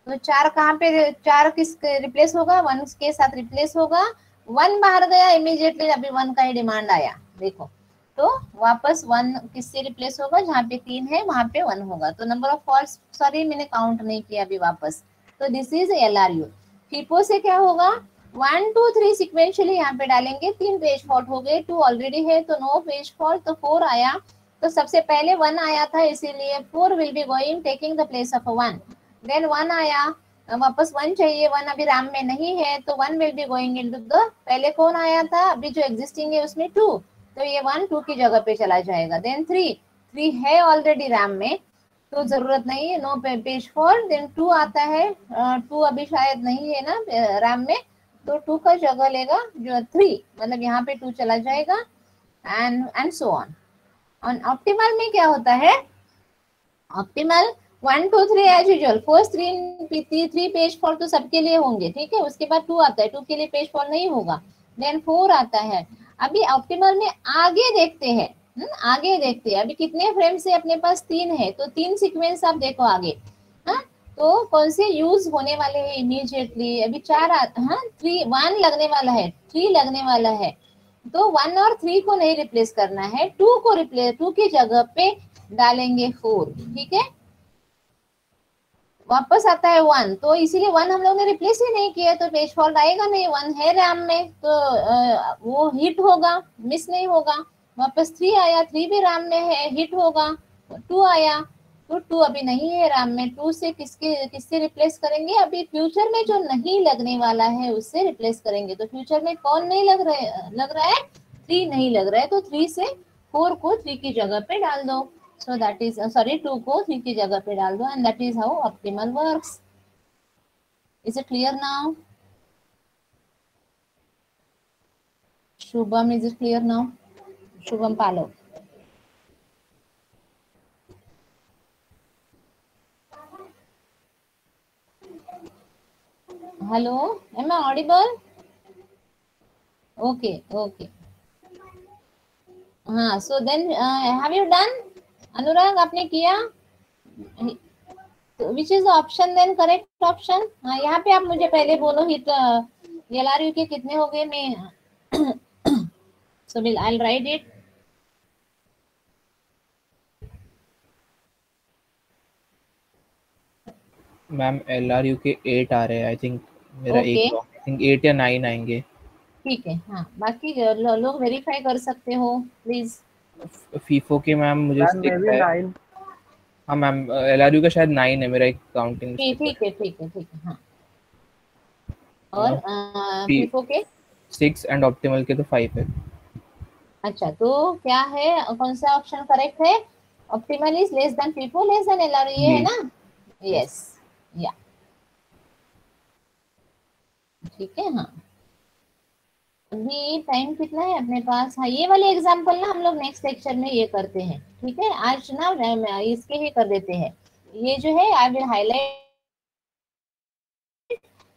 तो 4 कहाँ पे, 4 किस रिप्लेस होगा? 1 के साथ रिप्लेस होगा। 1 बाहर गया इमीडिएटली, अभी 1 का ही डिमांड आया, देखो। तो वापस 1 किससे रिप्लेस होगा? जहाँ पे 3 है वहां पे 1 होगा। तो नंबर ऑफ फॉल्ट्स, सॉरी मैंने काउंट नहीं किया अभी वापस। तो दिस इज LRU। FIFO से क्या होगा? 1 2 3 सिक्वेंशियली यहाँ पे डालेंगे, 3 पेज फॉल्ट हो गए, 2 ऑलरेडी है तो नो पेज फॉल्ट। तो 4 आया, तो सबसे पहले 1 आया था, इसीलिए 4 will be going taking the place of 1। Then 1 आया, वापस 1 चाहिए, 1 अभी रैम में नहीं है, तो 1 will be going into the, पहले कौन आया था? अभी जो एग्जिस्टिंग है उसमें 2, तो ये 1 2 की जगह पे चला जाएगा। देन 3 है ऑलरेडी रैम में, तो जरूरत नहीं है, नो पेज फॉल्ट। देन 2 आता है, 2 अभी शायद नहीं है ना रैम में, तो 2 का जगह लेगा जो 3, मतलब यहाँ पे 2 चला जाएगा, एंड सो ऑन। ऑप्टिमल में क्या होता है? Optimal 1 2 3 as usual, first 3 page fault तो सबके लिए होंगे, ठीक है। उसके बाद 2 आता है, 2 के लिए पेज फॉल्ट नहीं होगा। देन 4 आता है। अभी ऑप्टिमल में आगे देखते हैं, आगे देखते हैं। अभी कितने फ्रेम से अपने पास 3 है, तो 3 सीक्वेंस आप देखो आगे, तो कौन से यूज होने वाले हैं इमीडिएटली? अभी 1 लगने वाला है, 3 लगने वाला है, तो 1 और 3 को नहीं रिप्लेस करना है, 2 को रिप्लेस, 2 की जगह पे डालेंगे 4, ठीक है। वापस आता है 1, तो इसीलिए 1 हम लोग ने रिप्लेस ही नहीं किया, तो पेज फॉल्ट आएगा नहीं। 1 है रैम में, तो वो हिट होगा, मिस नहीं होगा। वापस 3 आया, 3 भी रैम में है, हिट होगा। 2 आया, तो 2 अभी नहीं है रैम में, 2 से किससे रिप्लेस करेंगे? अभी फ्यूचर में जो नहीं लगने वाला है उससे रिप्लेस करेंगे। तो फ्यूचर में कौन नहीं लग रहा है? 3 नहीं लग रहा है, तो 3 से 4 को 3 की जगह पे डाल दो। So that is 2 को 3 की जगह पे डाल दो, and that is how optimal works. Is it clear now? Shubham, is it clear now? Shubham Palo. Hello, am I audible? Okay. हाँ, so then have you done? अनुराग आपने किया? Which is the option then, correct option? हाँ, यहाँ पे आप मुझे पहले बोलो हिट LRU के कितने हो गए? मैं so I'll write it. Ma'am LRU के 8 आ रहे हैं आई थिंक, मेरा ओके एक आई थिंक 8 या 9 आएंगे। ठीक है, हाँ बाकी लोग वेरीफाई कर सकते हो प्लीज। फीफो के मैम मुझे मैम मे 6 बी है। 9। हाँ मैम, LRU का शायद 9 है, मेरा एक काउंटिंग ठीक मिस्टेक ठीक है ठीक है ठीक है, हाँ। और है। फीफो के 6 एंड ऑप्टिमल के तो 5 है। अच्छा, तो क्या है, कौन सा ऑप्शन करेक्ट है? Optimal is less than FIFO less than LRU, ये है जी ना? यस, या ठीक है, हाँ। अभी टाइम कितना है अपने पास? हाँ, ये वाले एग्जांपल ना हम लोग नेक्स्ट लेक्चर में ये करते हैं, ठीक है? आज ना मैं इसके ही कर देते हैं, ये जो है आई विल हाईलाइट,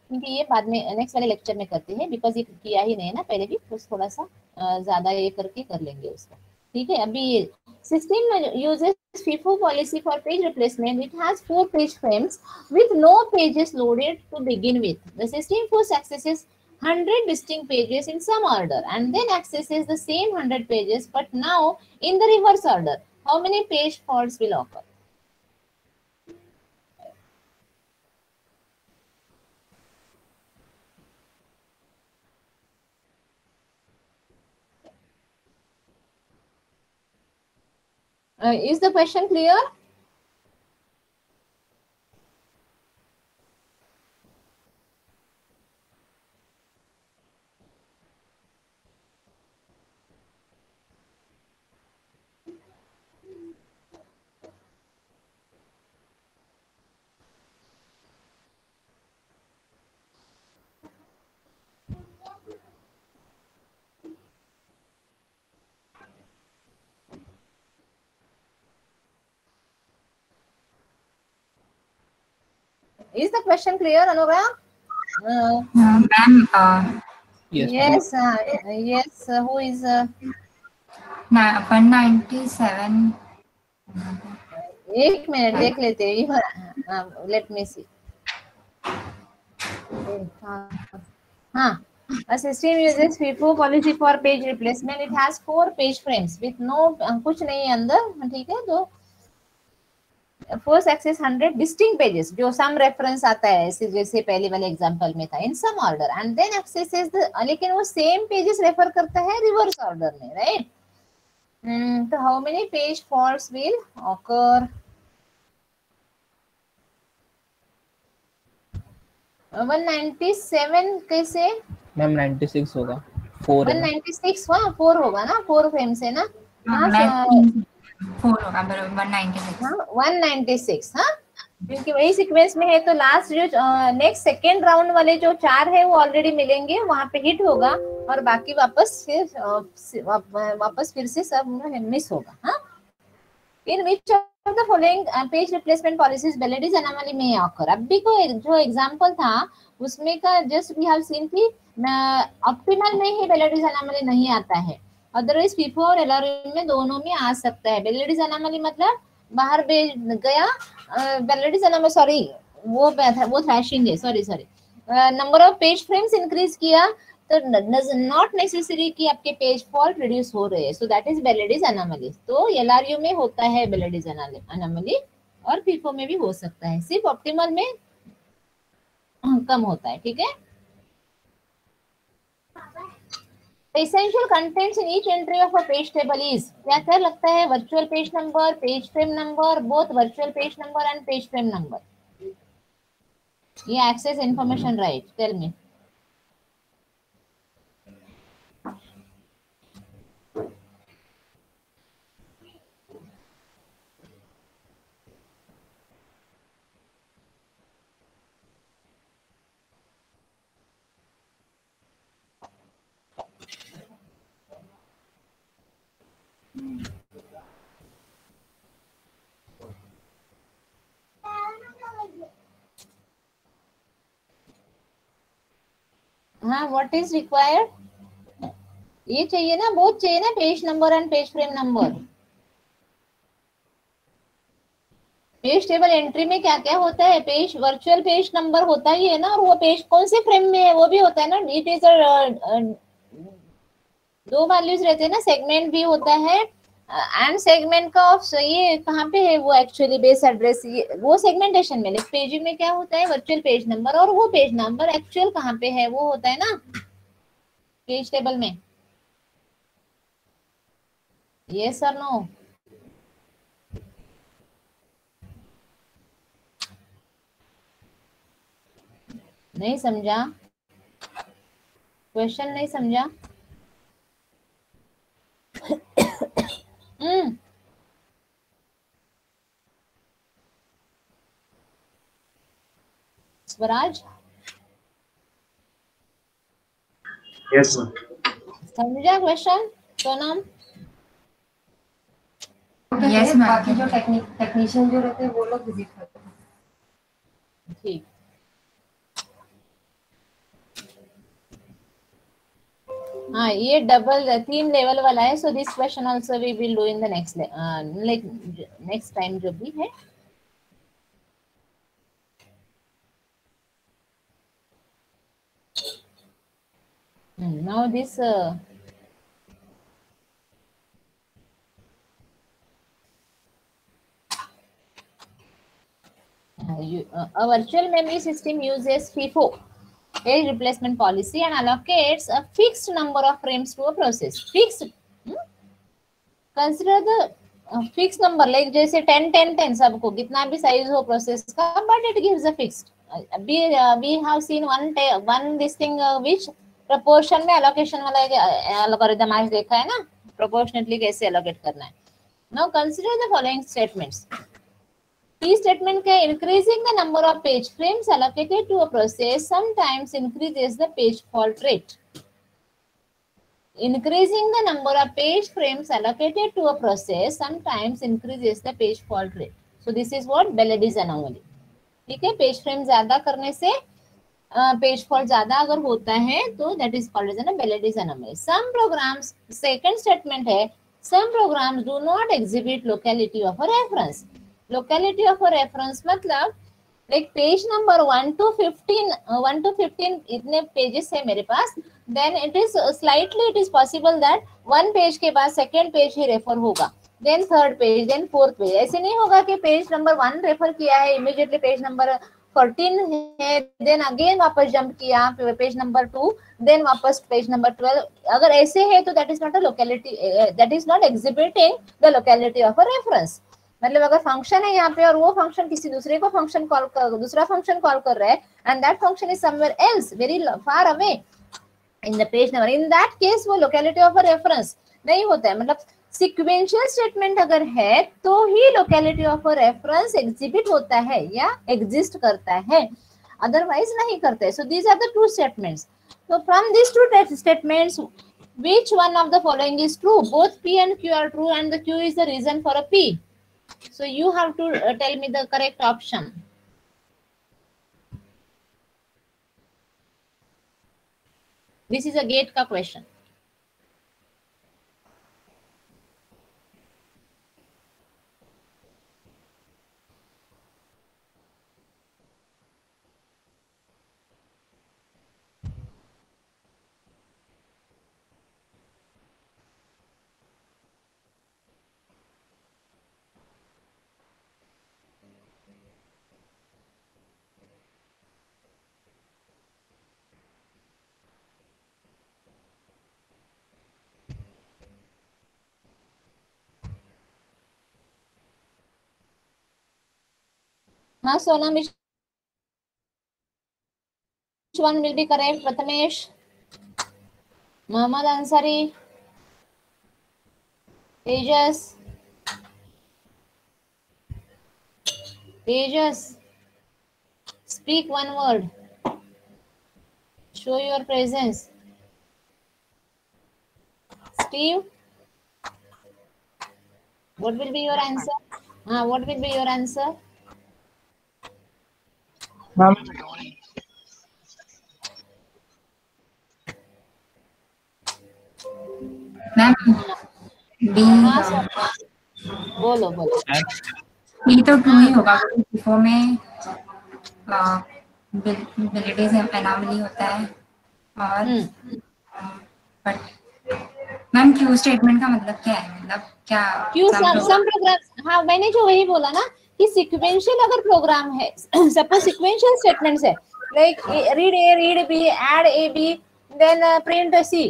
क्योंकि ये बाद में नेक्स्ट वाले लेक्चर में करते हैं, बिकॉज ये किया ही नहीं है ना पहले भी, तो थोड़ा सा ज्यादा ये करके कर लेंगे उसको, ठीक है? अभी ये system uses FIFO policy for page replacement. It has 4 page frames with no pages loaded to begin with. The system first accesses 100 distinct pages in some order and then accesses the same 100 pages, but now in the reverse order. How many page faults will occur? Is the question clear? Is the question clear, Anurag? Ma'am, yes Yes, who is 197. एक minute देख लेते हैं, let me सी। हाँ, a system uses FIFO policy for page replacement. It has 4 page frames with no कुछ नहीं है अंदर, ठीक है? तो फर्स्ट एक्सेस 100 डिस्टिंक्ट पेजेस, जो सम रेफरेंस आता है ऐसे जैसे पहले वाले एग्जांपल में था, in some order, and then accesses the, लेकिन वो सेम पेजेस रेफर करता है रिवर्स ऑर्डर में, राइट? तो how many page faults will occur? 197 कैसे? मैम 96 होगा, 4 है ना? 196, हाँ 4 होगा ना, 4 फ्रेम से ना, हाँ 4 होगा बराबर 196. हाँ 196, हाँ, क्योंकि वही सीक्वेंस में है, तो लास्ट जो नेक्स्ट सेकेंड राउंड वाले जो 4 है वो ऑलरेडी मिलेंगे, वहां पे हिट होगा, और बाकी वापस फिर से सब मिस होगा, हाँ। In which of the following page replacement policies Belady's anomaly में ऑकर? अभी को जो एग्जांपल था उसमें का जस्ट वी हैव सीन कि ऑप्टिमल में ही बेलेडीज एनोमली नहीं आता है, अदरवाइज फीफो और एलआरयू में दोनों में आ सकता है। बेलेडीज एनोमली मतलब बाहर गया, बेलेडीज एनोमली सॉरी वो थ्रैशिंग है, sorry number of page frames increase किया, तो नॉट नेसेसरी कि आपके पेज फॉल्ट रिड्यूस हो रहे हैं, सो दैट इज बेलेडीज एनोमली। तो एलआरयू में होता है बेलेडीज एनोमली, और फीफो में भी हो सकता है, सिर्फ ऑप्टिमल में कम होता है, ठीक है? Essential contents in each entry of a page table is, क्या लगता है? Virtual page number, page frame number, both virtual page number and page frame number, ये access information right, tell me. हाँ, व्हाट इज रिक्वायर्ड? ये चाहिए ना, both चाहिए ना, page number and page frame number. Page table entry में क्या क्या होता है? पेज वर्चुअल पेज नंबर होता ही है ना, और वो पेज कौन से फ्रेम में है वो भी होता है ना। इट इज 2 वैल्यूज रहते हैं ना, सेगमेंट भी होता है एंड सेगमेंट का ये कहाँ पे है वो एक्चुअली बेस एड्रेस, ये वो सेगमेंटेशन में पेजिंग में क्या होता है वर्चुअल पेज नंबर, और वो पेज नंबर एक्चुअल कहाँ पे है वो होता है ना पेज टेबल में। यस और नो? नहीं समझा? क्वेश्चन नहीं समझा? Swaraj Yes, sir. समझा क्वेश्चन? Sonam yes ma'am. बाकी जो टेक्नीशियन जो रहते हैं वो लोग विजिट करते हैं। ठीक। हाँ ये डबल 3 लेवल वाला है, so this question also we will do in the next like next time जो भी है। Now this a virtual memory system uses FIFO, page replacement policy, and allocates a fixed number of frames to a process. Fixed. Consider the fixed number, like जैसे 10 10 10 सबको कितना भी size हो process का, but it gives a fixed. We have seen one this thing which proportion में allocation वाला algorithm आज देखा है ना, proportionately कैसे allocate करना है. Now consider the following statements. T statement के increasing the number of page frames allocated to a process sometimes increases the page fault rate. Increasing the number of page frames allocated to a process sometimes increases the page fault rate. So this is what Belady's anomaly. ठीक है, page frame ज्यादा करने से page fault ज्यादा अगर होता है तो that is called as Belady's anomaly. Some programs, second statement है, some programs do not exhibit locality of a reference. Locality of a reference मतलब like पेज नंबर 1 to 15 इतने पेजेस है मेरे पास, then it is slightly it is possible that one page के बाद second page ही refer होगा, then third page, then fourth page. ऐसे नहीं होगा कि पेज नंबर 1 रेफर किया है इमीडिएटली पेज नंबर 14 है, देन अगेन वापस जंप किया पेज नंबर 2, देन वापस पेज नंबर 12. अगर ऐसे है तो that is not a locality, that is not exhibiting the locality of a reference. मतलब अगर फंक्शन है यहाँ पे और वो फंक्शन किसी दूसरे को फंक्शन कॉल कर, दूसरा फंक्शन कॉल कर रहा है and that function is somewhere else very far away in the page number, in that case वो लोकेलिटी ऑफ अ रेफरेंस नहीं होता है. मतलब सीक्वेंशियल स्टेटमेंट अगर है तो ही locality of a reference exhibit होता है या एग्जिस्ट करता है, अदरवाइज नहीं करते. So these are the two statements. So from these two statements, which one of the following is true? Both P and Q are true, and the Q is the reason for a P. So you have to tell me the correct option. This is a gate ka question. हाँ Sonam, which one will be correct? Prathamesh, Muhammad Ansari, Tejas, speak one word. Show your presence. Steve, what will be your answer? What will be your answer? Ma'am ma'am D, बोलो बोलो. D तो क्यों ही होगा, FIFO में Belady's anomaly होता है और but ma'am Q statement का मतलब क्या है, मतलब क्या क्यों सब सम प्रोग्राम, हाँ मैंने जो वही बोला ना कि सिक्वेंशियल अगर प्रोग्राम है, सपोज सिक्वेंशियल स्टेटमेंट्स है, like read A read B add A B then print C,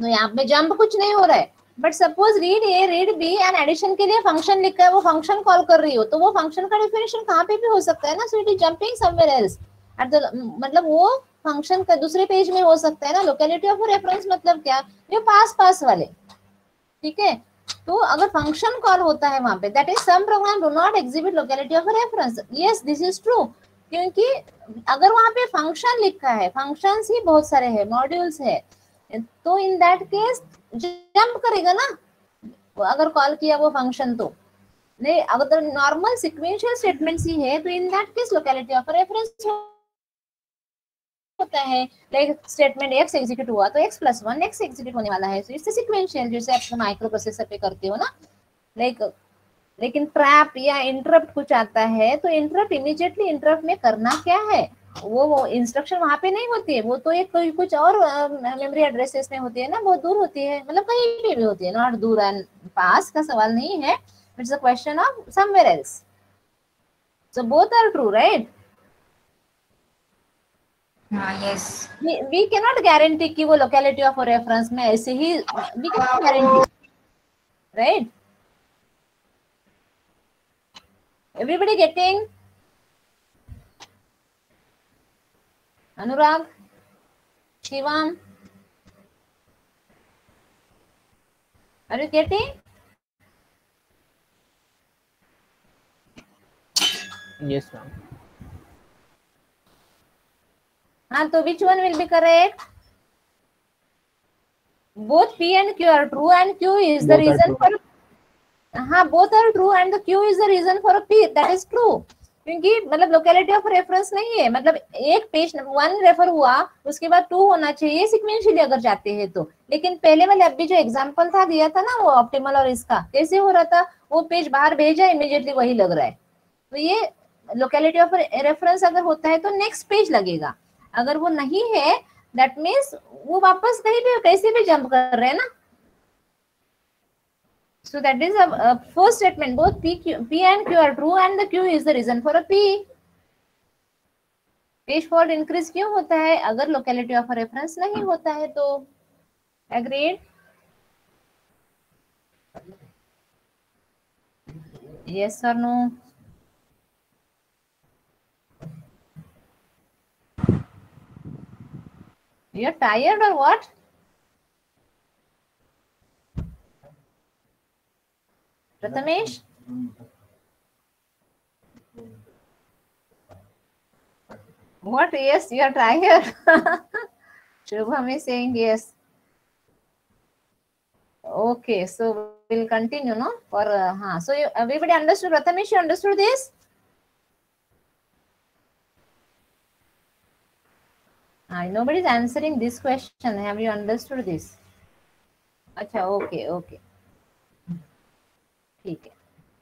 तो यहाँ पे जंप कुछ नहीं हो रहा है, but suppose read A read B and addition के लिए फंक्शन लिखा है, वो फंक्शन कॉल कर रही हो, तो वो फंक्शन का डेफिनेशन कहाँ पे भी हो सकता है ना, so it is jumping somewhere else at the, मतलब वो फंक्शन का दूसरे पेज में हो सकता है ना। लोकेलिटी ऑफ रेफरेंस मतलब क्या, जो पास पास वाले, ठीक है। तो अगर फंक्शन कॉल होता है वहां पे, that is some program do not exhibit locality of reference, yes this is true, क्योंकि अगर वहां पे फंक्शन लिखा है, फंक्शंस ही बहुत सारे हैं, मॉड्यूल्स है, तो इन दैट केस जंप करेगा ना अगर कॉल किया वो फंक्शन, तो नहीं। अगर नॉर्मल सिक्वेंशियल स्टेटमेंट्स ही है तो इन that case locality of reference होता है, लाइक स्टेटमेंट एक्स एग्जीक्यूट हुआ तो x प्लस 1 एक्स एग्जीक्यूट होने वाला है, तो इससे सिक्वेंशियल जैसे आप माइक्रो प्रोसेसर पे करते हो ना, लाइक। लेकिन ट्रैप या इंटरप्ट कुछ आता है तो इंटरप्ट इमीडिएटली इंटरप्ट में करना क्या है, वो इंस्ट्रक्शन वहां पे नहीं होती है, वो तो एक कोई कुछ और मेमोरी एड्रेसेस में होती है ना, बहुत दूर होती है, मतलब कहीं पे भी होती है, नॉट दूर एंड पास का सवाल नहीं है, it's a question of somewhere else, so both are true right. हाँ यस we cannot guarantee कि वो locality of reference में ऐसे ही, we cannot guarantee, right? Everybody getting? Anurag, Shivam, are you getting? Yes, ma'am. हाँ, तो which one will be correct? Both P and Q are true and Q is the Both are reason true. for, हाँ both are true and the Q is the reason for a P, that is true, क्योंकि मतलब locality of reference नहीं है, मतलब एक page 1 refer हुआ उसके बाद 2 होना चाहिए सिक्वेंशियली अगर जाते हैं तो, लेकिन पहले वाले अभी जो एग्जांपल था दिया था ना वो ऑप्टिमल और इसका कैसे हो रहा था, वो पेज बाहर भेजा इमीडिएटली वही लग रहा है, तो ये लोकेलिटी ऑफ रेफरेंस अगर होता है तो नेक्स्ट पेज लगेगा, अगर वो नहीं है दैट मीन्स वो वापस कहीं भी कैसे भी जंप कर रहे हैं ना। So that is a first statement, both P and Q are true and the Q is the reason for a P. Page fault increase क्यों होता है, अगर लोकेलिटी ऑफ रेफरेंस नहीं होता है तो। एग्रीड? यस और नो? यू आर टायर्ड और what? Prathamesh? What? Yes, you are tired. Shubham is saying yes. Okay, so we'll continue, no? For so everybody understood? Prathamesh, you understood this? Nobody is answering this question. Have you understood this? Acha, okay, okay. Okay.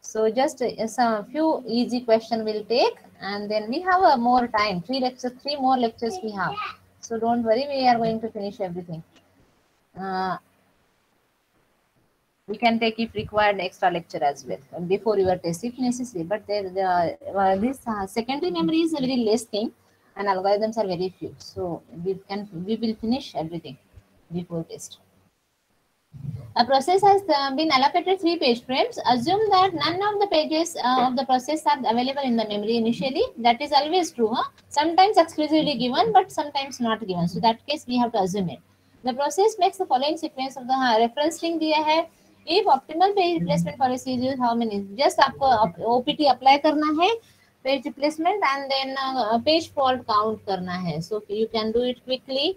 So just some few easy question we'll take, and then we have a more time. 3 more lectures we have. So don't worry, we are going to finish everything. We can take if required extra lecture as well before your test if necessary, but this secondary memory is a very less thing and algorithms are very few, so we will finish everything before test. A process has been allocated 3 page frames. Assume that none of the pages of the process are available in the memory initially. That is always true, huh? Sometimes exclusively given but sometimes not given, so that case we have to assume it. The process makes the following sequence of the reference string दिया है. If optimal page replacement policy is used, how many? Just आपको OPT apply करना है, page replacement and then page fault count करना है. So you can do it quickly.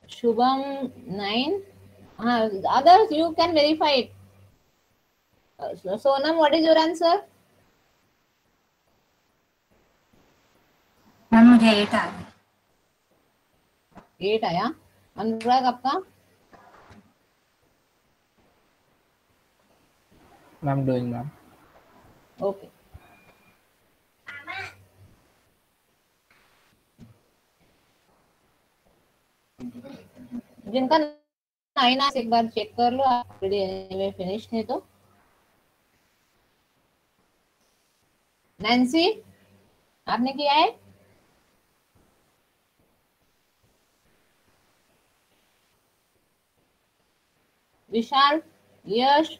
Shubham 9. Others you can verify it. So, Sonam, what is your answer? Ma'am मुझे 8 आ गया। 8 आया। अनुराग आपका? I'm doing, ma'am. Okay. जिनका 9 एक बार चेक कर लो, आप ऑलरेडी फिनिश नहीं तो। नैन्सी आपने किया है? विशाल, यश,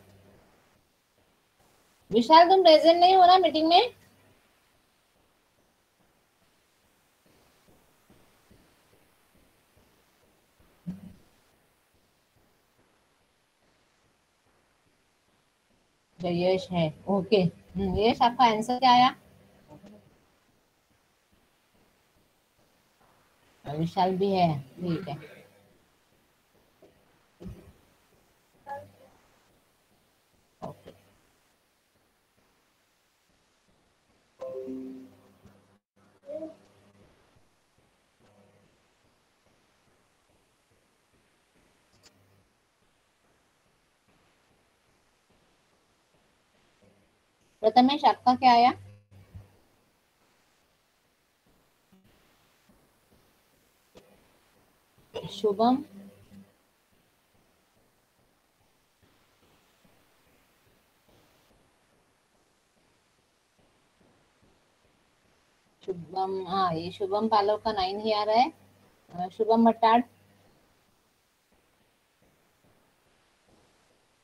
विशाल तुम प्रेजेंट नहीं हो ना मीटिंग में? यश है, ओके। यश आपका आंसर क्या आया? विशाल भी है, ठीक है। ओके। प्रथमेश आपका क्या आया? शुभम, शुभम, हाँ ये शुभम पालव का 9 ही आ रहा है। शुभम भट्टाड़,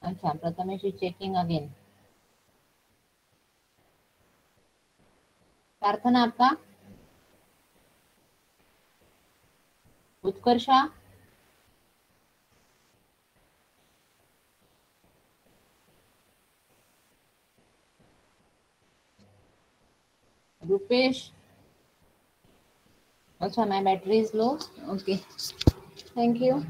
अच्छा प्रथमेश इज चेकिंग अगेन। प्रार्थना आपका? उत्कर्षा, रूपेश, अच्छा मैं battery is low, okay thank you.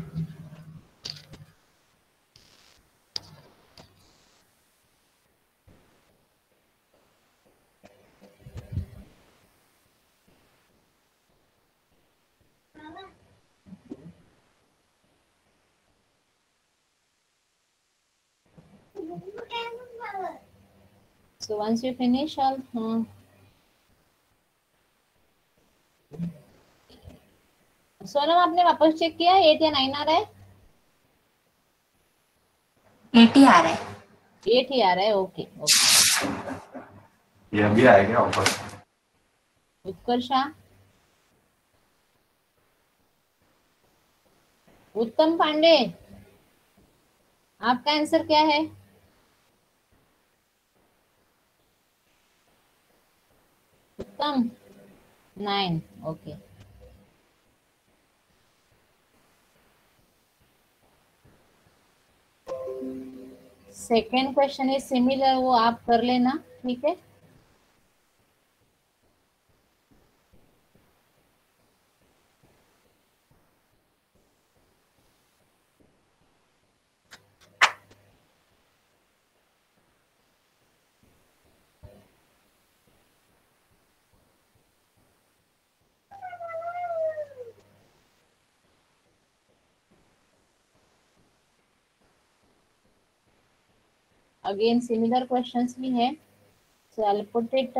So once you finish all, Sonam आपने वापस चेक किया 8 या 9 आ रहा है? 8 ही आ रहा है। 8 ही आ रहा है, ओके ओके। ये अभी आएगा वापस। उत्कर्षा, उत्तम पांडे आपका आंसर क्या है? उत्तम 9, okay. Second question is similar, वो आप कर लेना, ठीक है। अगेन सिमिलर क्वेश्चंस भी है, so I'll put it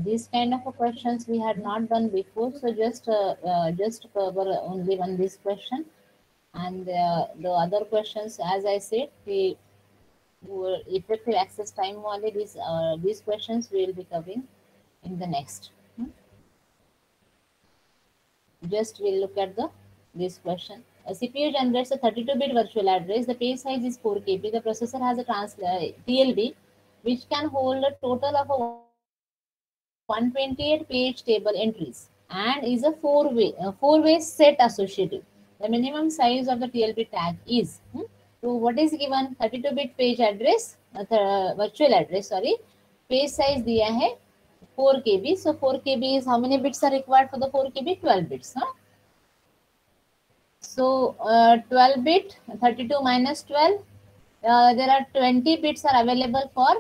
this kind of a questions we had not done before, so just cover only one this question, and the other questions, as I said, the effective access time only these questions we will be covering in the next. Just we'll look at this question. A CPU generates a 32-bit virtual address. The page size is 4 KB. The processor has a TLB which can hold a total of a 128 page table entries and is a four-way set associative. The minimum size of the TLB tag is so what is given 32-bit page address, virtual address, sorry, page size दिया है 4 KB. So 4 KB is how many bits are required for the 4 KB? 12 bits. So 12 bit, 32 minus 12, there are 20 bits are available for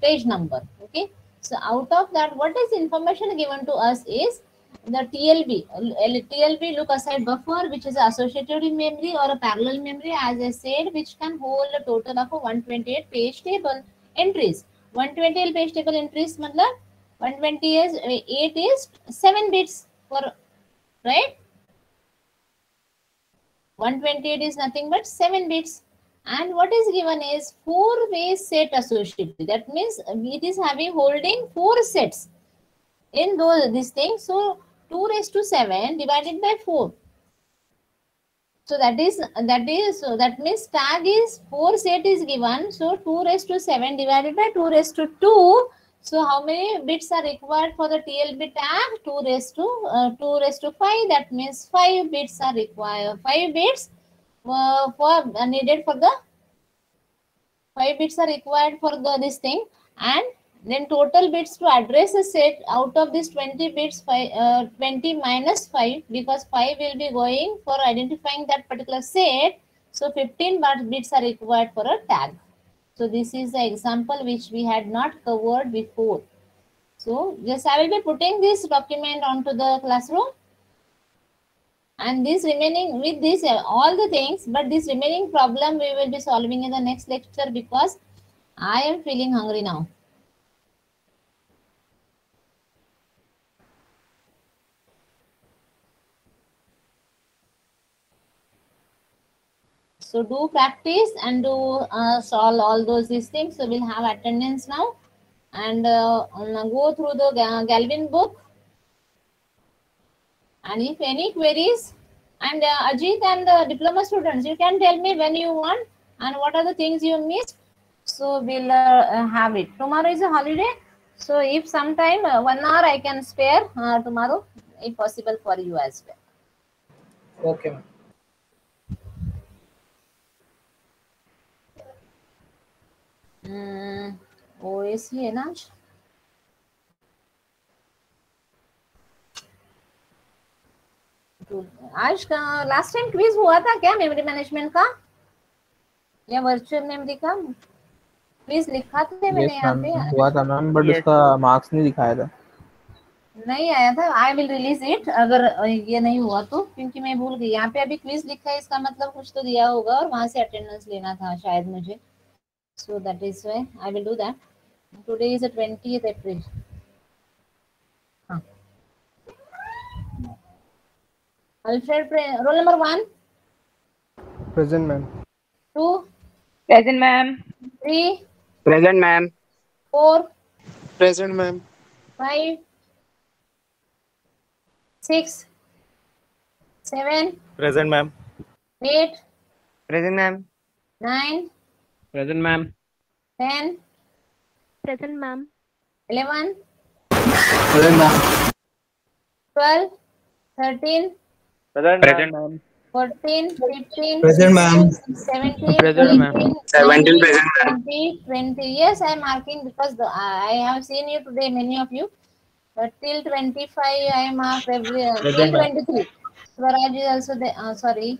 page number. Okay. So out of that, what is information given to us is the TLB. TLB look aside buffer, which is associative memory or a parallel memory, as I said, which can hold a total of 128 page table entries. 128 page table entries, matlab 128 is 7 bits for, right? 128 is nothing but 7 bits. And what is given is 4-way set associative. That means it is holding 4 sets in these things. So 2 raised to 7 divided by 4. So that means tag is 4 set is given. So 2 raised to 7 divided by 2 raised to 2. So how many bits are required for the TLB tag? 2 raised to 5. That means 5 bits are required. 5 bits needed for the 5 bits are required for this thing, and then total bits to address a set out of this 20 bits, 20 minus 5, because 5 will be going for identifying that particular set. So 15 bits are required for a tag. So this is the example which we had not covered before. So just I will be putting this document onto the classroom, and this remaining with this all the things, but this remaining problem we will be solving in the next lecture, because I am feeling hungry now. So do practice and do solve all these things. So we'll have attendance now, and go through the Galvin book. And if any queries, and Ajit and the diploma students, you can tell me when you want and what are the things you missed. So we'll have it. Tomorrow is a holiday. So if sometime 1 hour I can spare tomorrow, if possible for you as well. Okay. OSC है ना आज? आज का last time quiz हुआ था क्या memory management का या वर्चुअल मेमोरी का? क्विज लिखा था मैंने यहाँ पे। हुआ था मैम, बट उसका मार्क्स नहीं दिखाया था, नहीं आया था। आई विल रिलीज इट अगर ये नहीं हुआ तो, क्योंकि मैं भूल गई। यहाँ पे अभी क्विज लिखा है, इसका मतलब कुछ तो दिया होगा और वहां से अटेंडेंस लेना था शायद मुझे। सो that is why I will do that. Today is 20th April। हाँ, Alfred, roll number 1. Present, ma'am. 2. Present, ma'am. 3. Present, ma'am. 4. Present, ma'am. 5. 6. 7. Present, ma'am. 8. Present, ma'am. 9. Present, ma'am. 10. Present, ma'am. 11. Present, ma'am. 12. 13. Present, ma'am. 14, 15, Present, ma'am. 17, Present, ma'am. 18, 17 19, present, ma'am. 20. Yes, I am marking because I have seen you today, many of you. But till 25, I mark every till 23. Swaraj is also there. Sorry.